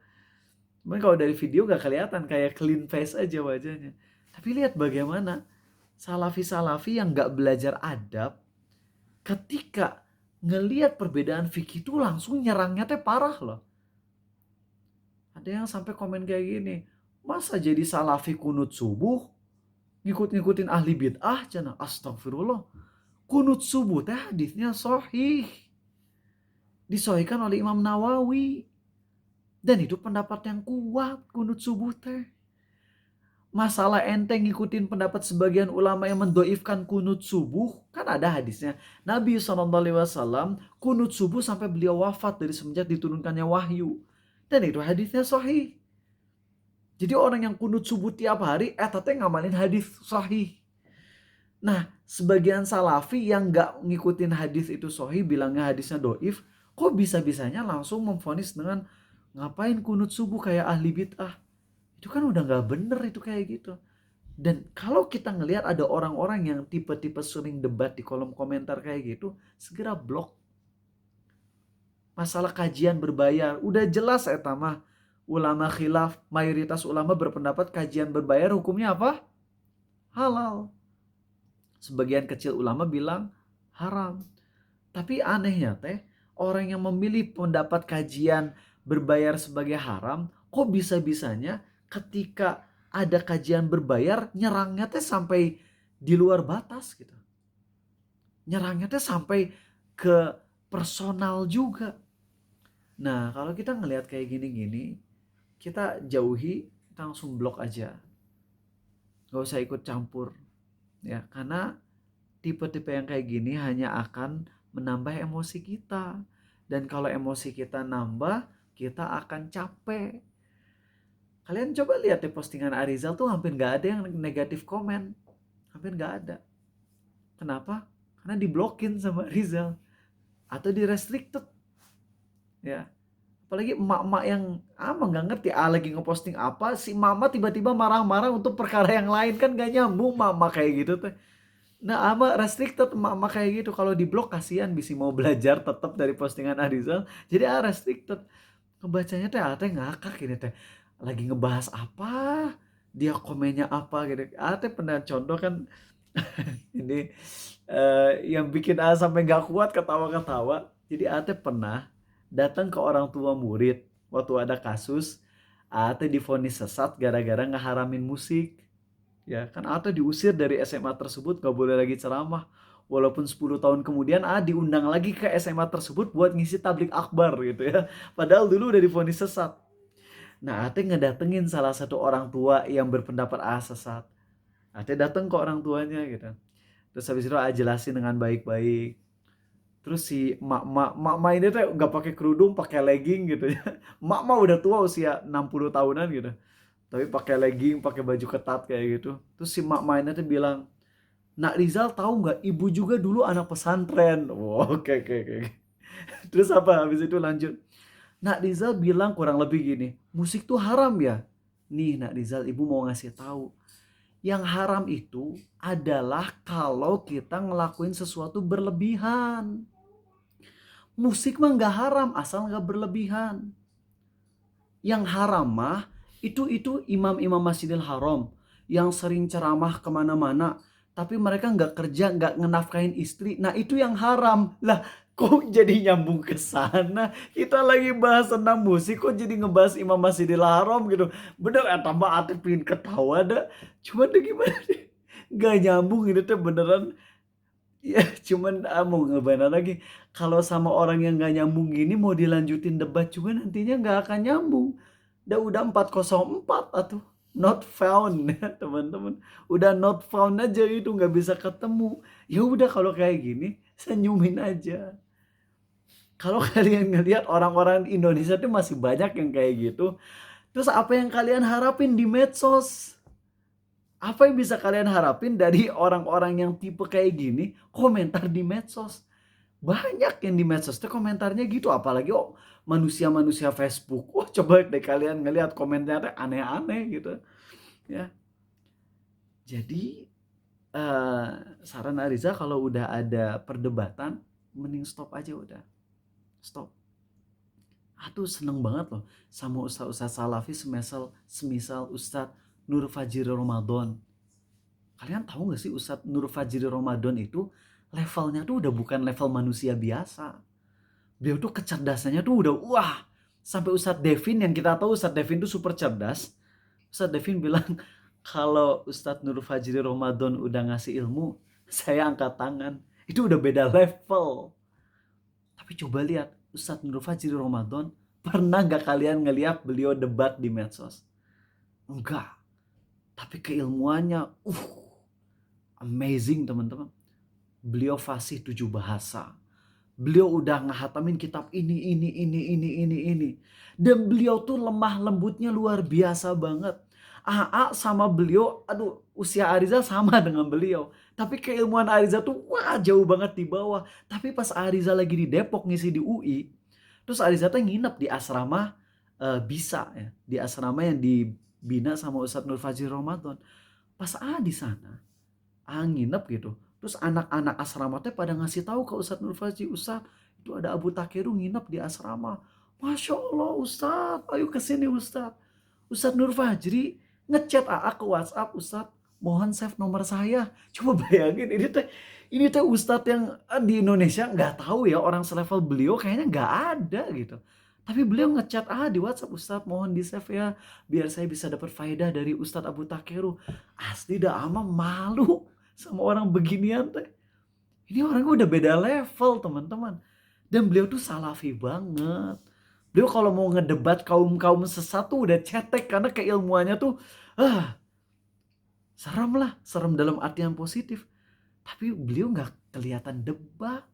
Cuman kalau dari video gak kelihatan, kayak clean face aja wajahnya. Tapi lihat bagaimana salafi-salafi yang gak belajar adab ketika ngelihat perbedaan fikih itu langsung nyerangnya teh parah loh. Ada yang sampai komen kayak gini, masa jadi salafi kunut subuh ngikut-ngikutin ahli bid'ah cenah. Astagfirullah. Kunut subuh teh hadisnya sahih. Disahihkan oleh Imam Nawawi. Dan itu pendapat yang kuat kunut subuh teh. Masalah enteng ngikutin pendapat sebagian ulama yang mendoifkan kunut subuh, kan ada hadisnya. Nabi SAW kunut subuh sampai beliau wafat dari semenjak diturunkannya wahyu. Dan itu hadisnya sahih. Jadi orang yang kunut subuh tiap hari, teteh ngamalin hadis sahih. Nah, sebagian salafi yang gak ngikutin hadis itu sahih, bilangnya hadisnya doif, kok bisa-bisanya langsung memvonis dengan ngapain kunut subuh kayak ahli bid'ah. Itu kan udah gak bener itu kayak gitu. Dan kalau kita ngelihat ada orang-orang yang tipe-tipe sering debat di kolom komentar kayak gitu, segera blok. Masalah kajian berbayar, udah jelas mah ulama khilaf, mayoritas ulama berpendapat kajian berbayar hukumnya apa? Halal. Sebagian kecil ulama bilang haram. Tapi anehnya teh, orang yang memilih pendapat kajian berbayar sebagai haram, kok bisa-bisanya ketika ada kajian berbayar nyerangnya teh sampai di luar batas gitu. Nyerangnya teh sampai ke personal juga. Nah, kalau kita ngelihat kayak gini-gini, kita jauhi, kita langsung blok aja. Gak usah ikut campur. Ya, karena tipe-tipe yang kayak gini hanya akan menambah emosi kita. Dan kalau emosi kita nambah, kita akan capek. Kalian coba lihat di postingan Arizal tuh hampir gak ada yang negatif komen. Hampir gak ada. Kenapa? Karena diblokin sama Rizal. Atau di restricted. Ya. Apalagi emak-emak yang nggak ngerti lagi ngeposting apa, si mama tiba-tiba marah-marah untuk perkara yang lain, kan gak nyambung mama kayak gitu tuh. Nah, ama restricted emak-emak kayak gitu, kalau di blok kasihan bisa mau belajar tetap dari postingan Arizal. Jadi restricted. Ngebacanya teh ngakak ini teh. Lagi ngebahas apa? Dia komennya apa gitu. Teh pernah contoh kan ini yang bikin sampai nggak kuat ketawa-ketawa. Jadi teh pernah datang ke orang tua murid waktu ada kasus teh divonis sesat gara-gara ngeharamin musik. Ya kan atau diusir dari SMA tersebut, gak boleh lagi ceramah. Walaupun 10 tahun kemudian diundang lagi ke SMA tersebut buat ngisi tablik akbar gitu ya. Padahal dulu udah divonis sesat. Nah, Ate ngedatengin salah satu orang tua yang berpendapat sesat. Ate dateng ke orang tuanya gitu. Terus habis itu jelasin dengan baik-baik. Terus si mak ini tuh nggak pakai kerudung, pakai legging gitu ya. Mak udah tua usia 60 tahunan gitu. Tapi pakai legging, pakai baju ketat kayak gitu. Terus si mak mainnya tuh bilang, "Nak Rizal tahu nggak? Ibu juga dulu anak pesantren." Wow, oke. Terus apa? Habis itu lanjut. Nak Rizal bilang kurang lebih gini, musik tuh haram ya? Nih Nak Rizal, ibu mau ngasih tahu. Yang haram itu adalah kalau kita ngelakuin sesuatu berlebihan. Musik mah nggak haram asal nggak berlebihan. Yang haram mah itu imam-imam Masjidil Haram yang sering ceramah kemana-mana, tapi mereka nggak kerja, nggak ngenafkahin istri. Nah itu yang haram. Lah kok jadi nyambung ke sana? Kita lagi bahas tentang musik, kok jadi ngebahas Imam Masjidil Haram gitu. Bener tambah Atif pingin ketawa dah. Cuma deh gimana deh? Gak nyambung ini tuh beneran. Ya cuman mau ngebahas lagi. Kalau sama orang yang gak nyambung gini mau dilanjutin debat juga nantinya gak akan nyambung. Udah 404 atuh. Not found ya teman-teman. Udah not found aja itu gak bisa ketemu. Ya udah kalau kayak gini senyumin aja. Kalau kalian ngelihat orang-orang Indonesia tuh masih banyak yang kayak gitu. Terus apa yang kalian harapin di medsos? Apa yang bisa kalian harapin dari orang-orang yang tipe kayak gini komentar di medsos? Banyak yang di medsos tuh komentarnya gitu, apalagi manusia-manusia Facebook. Wah, coba deh kalian ngelihat komentarnya aneh-aneh gitu. Ya. Jadi saran Ariza kalau udah ada perdebatan mending stop aja udah. Stop. Tuh seneng banget loh sama ustaz-ustaz salafi semisal Ustadz Nur Fajri Ramadan. Kalian tahu gak sih Ustadz Nur Fajri Ramadan itu levelnya tuh udah bukan level manusia biasa. Beliau tuh kecerdasannya tuh udah wah. Sampai Ustadz Devin, yang kita tahu Ustadz Devin tuh super cerdas. Ustadz Devin bilang, kalau Ustadz Nur Fajri Ramadan udah ngasih ilmu, saya angkat tangan. Itu udah beda level. Tapi coba lihat, Ustadz Nur Fajri Ramadan, pernah gak kalian ngeliat beliau debat di medsos? Enggak. Tapi keilmuannya, amazing teman-teman. Beliau fasih 7 bahasa. Beliau udah ngehatamin kitab ini. Dan beliau tuh lemah lembutnya luar biasa banget. Sama beliau, usia Ariza sama dengan beliau. Tapi keilmuan Ariza tuh jauh banget di bawah. Tapi pas Ariza lagi di Depok ngisi di UI, terus Ariza tuh nginep di asrama Bisa ya, di asrama yang dibina sama Ustadz Nur Fajri Ramadan. Pas di sana, nginep gitu. Terus anak-anak asrama teh pada ngasih tahu ke Ustadz Nur Fajri, Ustadz itu ada Abu Takeru nginep di asrama. Masya Allah Ustadz, ayo kesini Ustadz. Ustadz Nur Fajri ngechat ke WhatsApp, Ustadz mohon save nomor saya. Coba bayangin ini Ustadz yang di Indonesia nggak tahu ya orang selevel beliau kayaknya nggak ada gitu. Tapi beliau ngechat di WhatsApp, Ustadz mohon di save ya, biar saya bisa dapat faedah dari Ustadz Abu Takeru. Asli dah ama malu sama orang beginian teh. Ini orangnya udah beda level teman-teman. Dan beliau tuh salafi banget. Beliau kalau mau ngedebat kaum-kaum sesat tuh udah cetek, karena keilmuannya tuh serem lah, serem dalam artian positif. Tapi beliau nggak kelihatan debat.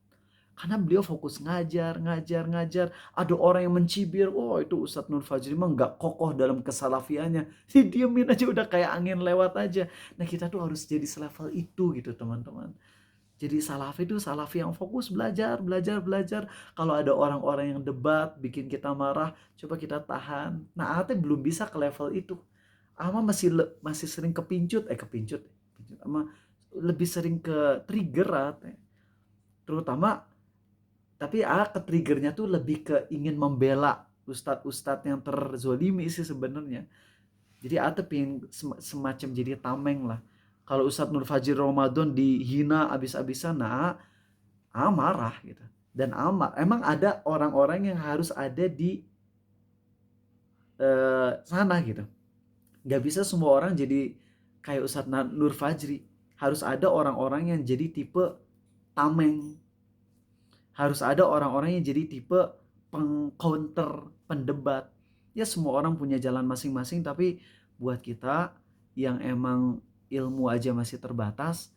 Karena beliau fokus ngajar. Ada orang yang mencibir, oh itu Ustadz Nur Fajri mah nggak kokoh dalam kesalafiannya. Diemin aja udah kayak angin lewat aja. Nah kita tuh harus jadi selevel itu gitu teman-teman. Jadi salafi itu salafi yang fokus belajar. Kalau ada orang-orang yang debat, bikin kita marah, coba kita tahan. Nah Ate belum bisa ke level itu. Ama masih sering kepincut. Ama lebih sering ke trigger Ate. Terutama tapi ke triggernya tuh lebih ke ingin membela ustadz-ustadz yang terzolimi sih sebenarnya. Jadi Ate pengen semacam jadi tameng lah. Kalau Ustadz Nur Fajri Ramadan dihina abis-abisan, nah marah gitu. Dan emang ada orang-orang yang harus ada di sana gitu. Gak bisa semua orang jadi kayak Ustadz Nur Fajri. Harus ada orang-orang yang jadi tipe tameng. Harus ada orang-orang yang jadi tipe pengcounter, pendebat. Ya semua orang punya jalan masing-masing, tapi buat kita yang emang ilmu aja masih terbatas,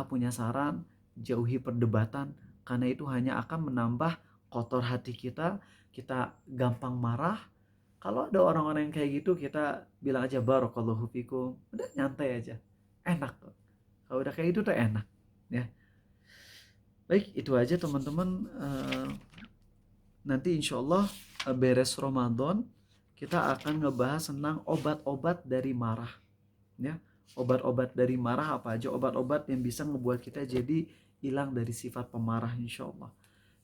punya saran, jauhi perdebatan, karena itu hanya akan menambah kotor hati kita gampang marah. Kalau ada orang-orang yang kayak gitu, kita bilang aja barakallahu fikum, udah nyantai aja, enak tuh. Kalau udah kayak gitu tuh enak, ya. Baik, itu aja teman-teman. Nanti insya Allah beres Ramadan, kita akan ngebahas tentang obat-obat dari marah. Ya, obat-obat dari marah apa aja? Obat-obat yang bisa ngebuat kita jadi hilang dari sifat pemarah insya Allah.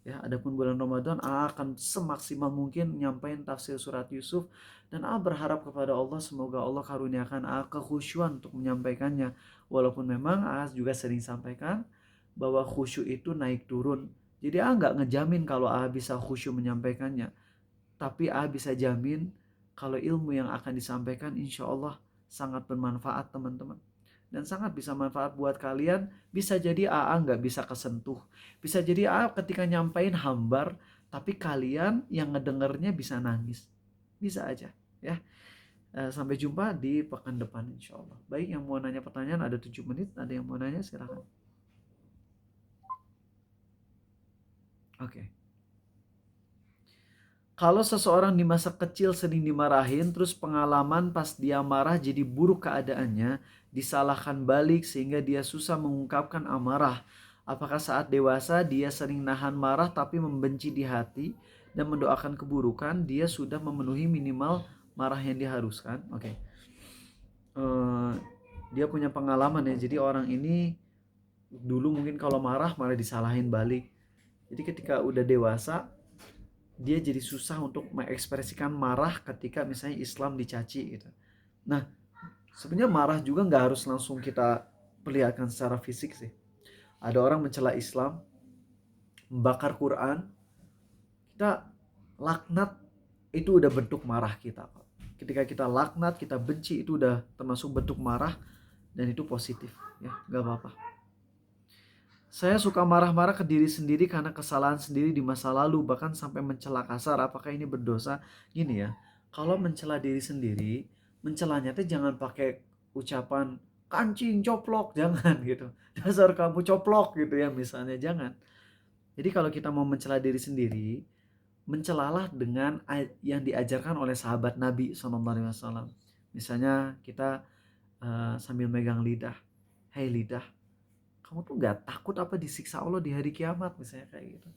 Ya, adapun bulan Ramadan akan semaksimal mungkin nyampain tafsir surat Yusuf, dan berharap kepada Allah semoga Allah karuniakan kekhusyuan untuk menyampaikannya. Walaupun memang juga sering sampaikan bahwa khusyuk itu naik turun. Jadi nggak ngejamin kalau bisa khusyuk menyampaikannya. Tapi bisa jamin kalau ilmu yang akan disampaikan insya Allah sangat bermanfaat teman-teman. Dan sangat bisa manfaat buat kalian. Bisa jadi nggak bisa kesentuh. Bisa jadi ketika nyampein hambar, tapi kalian yang ngedengernya bisa nangis. Bisa aja ya. Sampai jumpa di pekan depan insya Allah. Baik, yang mau nanya pertanyaan ada 7 menit. Ada yang mau nanya silakan. Oke. Kalau seseorang di masa kecil sering dimarahin, terus pengalaman pas dia marah jadi buruk keadaannya, disalahkan balik sehingga dia susah mengungkapkan amarah. Apakah saat dewasa dia sering nahan marah tapi membenci di hati dan mendoakan keburukan, dia sudah memenuhi minimal marah yang diharuskan? Oke. Dia punya pengalaman ya, jadi orang ini dulu mungkin kalau marah malah disalahin balik. Jadi ketika udah dewasa, dia jadi susah untuk mengekspresikan marah ketika misalnya Islam dicaci gitu. Nah, sebenarnya marah juga nggak harus langsung kita perlihatkan secara fisik sih. Ada orang mencela Islam, membakar Quran, kita laknat, itu udah bentuk marah kita. Ketika kita laknat, kita benci, itu udah termasuk bentuk marah, dan itu positif ya, nggak apa-apa. Saya suka marah-marah ke diri sendiri karena kesalahan sendiri di masa lalu, bahkan sampai mencela kasar. Apakah ini berdosa? Gini ya, kalau mencela diri sendiri, mencelanya tuh jangan pakai ucapan kancing, coplok, jangan gitu. Dasar kamu coplok gitu ya misalnya, jangan. Jadi kalau kita mau mencela diri sendiri, mencelalah dengan yang diajarkan oleh sahabat Nabi SAW. Misalnya kita sambil megang lidah, "Hei lidah, kamu tuh gak takut apa disiksa Allah di hari kiamat?" Misalnya kayak gitu.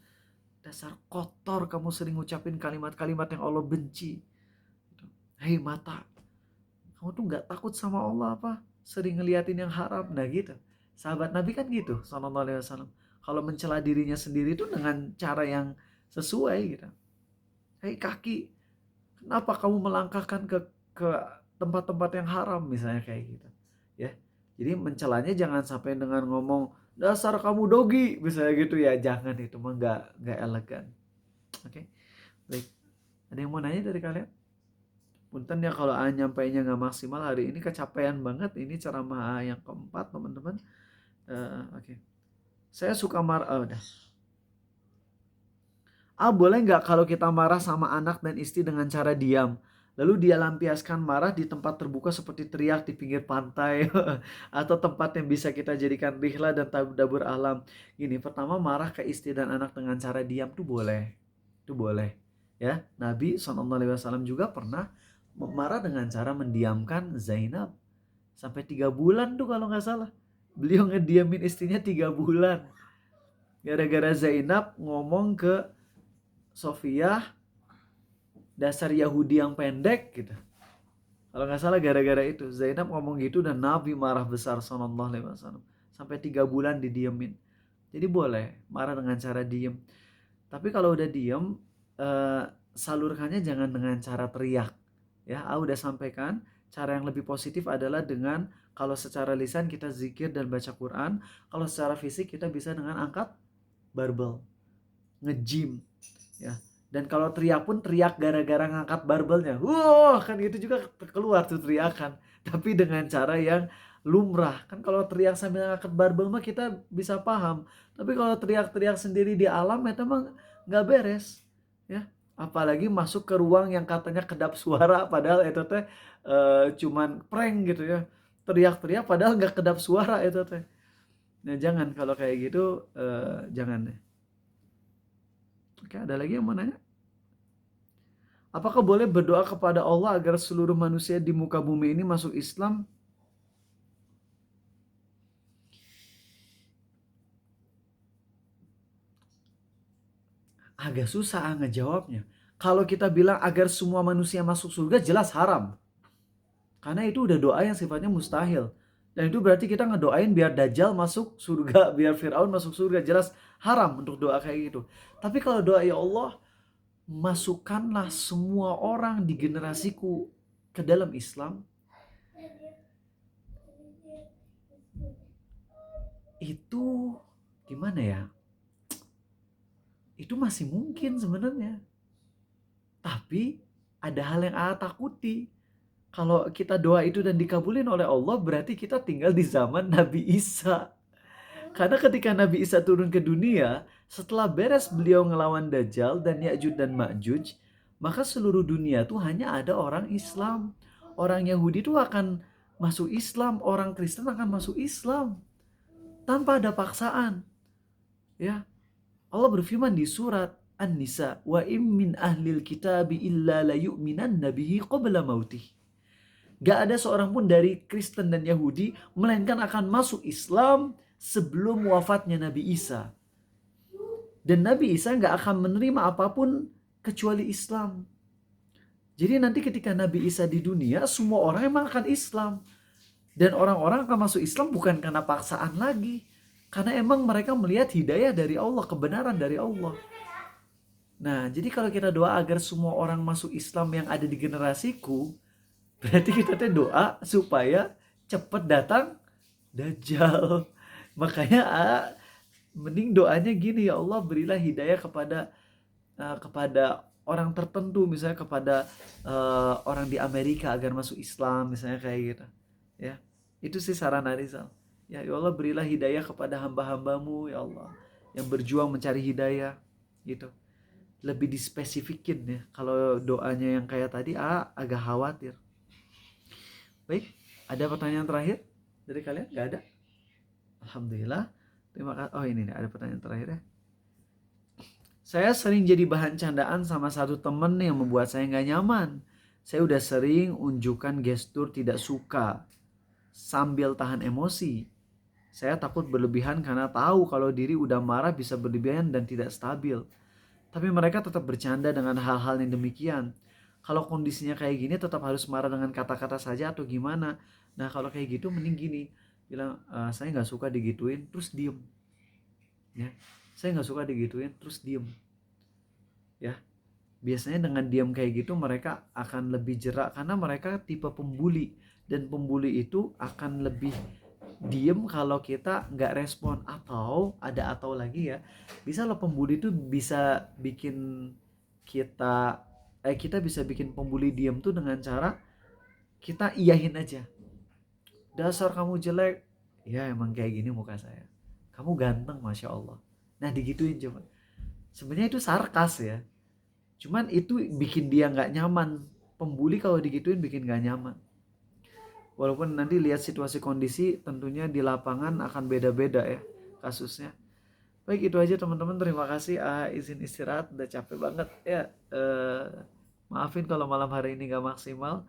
"Dasar kotor, kamu sering ngucapin kalimat-kalimat yang Allah benci." "Hei mata, kamu tuh gak takut sama Allah apa? Sering ngeliatin yang haram." Nah gitu. Sahabat Nabi kan gitu, SAW. Kalau mencela dirinya sendiri tuh dengan cara yang sesuai gitu. "Hei kaki, kenapa kamu melangkahkan ke tempat-tempat yang haram?" Misalnya kayak gitu. Ya. Jadi mencelanya jangan sampai dengan ngomong "dasar kamu dogi" misalnya gitu ya, jangan, itu mah nggak elegan. Oke. Baik. Ada yang mau nanya dari kalian? Punten ya kalau nyampainya nggak maksimal hari ini, kecapean banget. Ini ceramah yang keempat teman-teman. Oke. Saya suka marah. Udah. Boleh nggak kalau kita marah sama anak dan istri dengan cara diam? Lalu dia lampiaskan marah di tempat terbuka seperti teriak di pinggir pantai atau tempat yang bisa kita jadikan rihla dan tadabbur alam. Gini, pertama marah ke istri dan anak dengan cara diam tuh boleh. Itu boleh. Ya, Nabi SAW juga pernah marah dengan cara mendiamkan Zainab sampai 3 bulan tuh kalau nggak salah. Beliau ngediamin istrinya 3 bulan. Gara-gara Zainab ngomong ke Sofiyah, dasar Yahudi yang pendek gitu. Kalau nggak salah gara-gara itu Zainab ngomong gitu dan Nabi marah besar sallallahu alaihi wasallam. Sampai 3 bulan didiemin. Jadi boleh marah dengan cara diem. Tapi kalau udah diem, salurkannya jangan dengan cara teriak. Ya, udah sampaikan. Cara yang lebih positif adalah dengan kalau secara lisan kita zikir dan baca Quran. Kalau secara fisik kita bisa dengan angkat barbel, nge-gym. Ya. Dan kalau teriak pun teriak gara-gara ngangkat barbelnya. Kan gitu juga keluar tuh teriakan. Tapi dengan cara yang lumrah. Kan kalau teriak sambil ngangkat barbel mah kita bisa paham. Tapi kalau teriak-teriak sendiri di alam itu mah nggak beres. Ya. Apalagi masuk ke ruang yang katanya kedap suara padahal itu teh cuman prank gitu ya. Teriak-teriak padahal nggak kedap suara itu teh. Nah, jangan kalau kayak gitu, jangan deh. Oke, ada lagi yang mau nanya? Apakah boleh berdoa kepada Allah agar seluruh manusia di muka bumi ini masuk Islam? Agak susah ngejawabnya. Kalau kita bilang agar semua manusia masuk surga, jelas haram. Karena itu udah doa yang sifatnya mustahil. Dan itu berarti kita ngedoain biar Dajjal masuk surga, biar Fir'aun masuk surga. Jelas haram untuk doa kayak gitu. Tapi kalau doa, ya Allah, masukkanlah semua orang di generasiku ke dalam Islam, itu gimana ya? Itu masih mungkin sebenarnya. Tapi ada hal yang A takuti. Kalau kita doa itu dan dikabulin oleh Allah, berarti kita tinggal di zaman Nabi Isa. Karena ketika Nabi Isa turun ke dunia, setelah beres beliau ngelawan Dajjal dan Ya'juj dan Ma'juj, maka seluruh dunia tuh hanya ada orang Islam. Orang Yahudi tuh akan masuk Islam, orang Kristen akan masuk Islam tanpa ada paksaan. Ya, Allah berfirman di surat An-Nisa, wa im min ahlil kitabi illa la yu'minan nabihi qabla mautih. Gak ada seorang pun dari Kristen dan Yahudi melainkan akan masuk Islam sebelum wafatnya Nabi Isa. Dan Nabi Isa gak akan menerima apapun kecuali Islam. Jadi nanti ketika Nabi Isa di dunia, semua orang emang akan Islam. Dan orang-orang akan masuk Islam bukan karena paksaan lagi. Karena emang mereka melihat hidayah dari Allah, kebenaran dari Allah. Nah, jadi kalau kita doa agar semua orang masuk Islam yang ada di generasiku, berarti kita tuh doa supaya cepet datang Dajjal. Makanya mending doanya gini, ya Allah berilah hidayah kepada orang tertentu, misalnya kepada orang di Amerika agar masuk Islam, misalnya kayak gitu. Ya, itu sih saran Arizal. Ya Allah berilah hidayah kepada hamba-hambamu ya Allah yang berjuang mencari hidayah gitu. Lebih dispesifikin ya. Kalau doanya yang kayak tadi agak khawatir. Baik, ada pertanyaan terakhir dari kalian? Gak ada? Alhamdulillah. Terima kasih. Oh ini nih, ada pertanyaan terakhir ya. Saya sering jadi bahan candaan sama satu temen yang membuat saya gak nyaman. Saya udah sering unjukkan gestur tidak suka sambil tahan emosi. Saya takut berlebihan karena tahu kalau diri udah marah bisa berlebihan dan tidak stabil. Tapi mereka tetap bercanda dengan hal-hal yang demikian. Kalau kondisinya kayak gini tetap harus marah dengan kata-kata saja atau gimana? Nah kalau kayak gitu mending gini, bilang saya nggak suka digituin, terus diem. Ya, saya nggak suka digituin, terus diem. Ya, biasanya dengan diam kayak gitu mereka akan lebih jerak karena mereka tipe pembuli dan pembuli itu akan lebih diem kalau kita nggak respon. Atau ada atau lagi ya, bisa loh pembuli itu bisa bikin kita kita bisa bikin pembuli diam tuh dengan cara kita iyahin aja. Dasar kamu jelek, ya emang kayak gini muka saya. Kamu ganteng, masya Allah. Nah digituin coba. Sebenarnya itu sarkas ya. Cuman itu bikin dia nggak nyaman. Pembuli kalau digituin bikin nggak nyaman. Walaupun nanti lihat situasi kondisi tentunya di lapangan akan beda-beda ya kasusnya. Baik itu aja teman-teman, terima kasih. Izin istirahat, udah capek banget ya. Maafin kalau malam hari ini gak maksimal.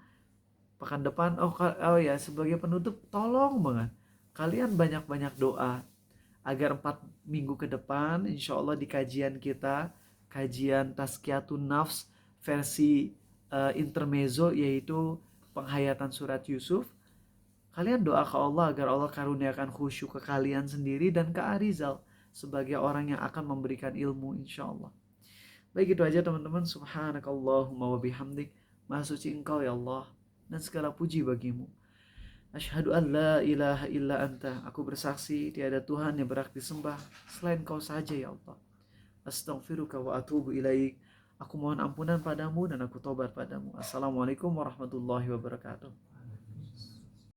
Pekan depan, oh ya sebagai penutup, tolong banget kalian banyak-banyak doa agar 4 minggu ke depan insya Allah di kajian kita, kajian Tazkiyatun Nafs versi intermezzo, yaitu penghayatan surat Yusuf. Kalian doa ke Allah agar Allah karuniakan khusyuk ke kalian sendiri dan ke Arizal sebagai orang yang akan memberikan ilmu insya Allah. Baik itu aja teman-teman. Subhanakallahumma wa bihamdik. Maha suci engkau ya Allah, dan segala puji bagimu. Asyhadu an la ilaha illa anta. Aku bersaksi tiada Tuhan yang berhak disembah selain kau saja ya Allah. Astaghfiruka wa atubu ilaik. Aku mohon ampunan padamu dan aku tobat padamu. Assalamualaikum warahmatullahi wabarakatuh.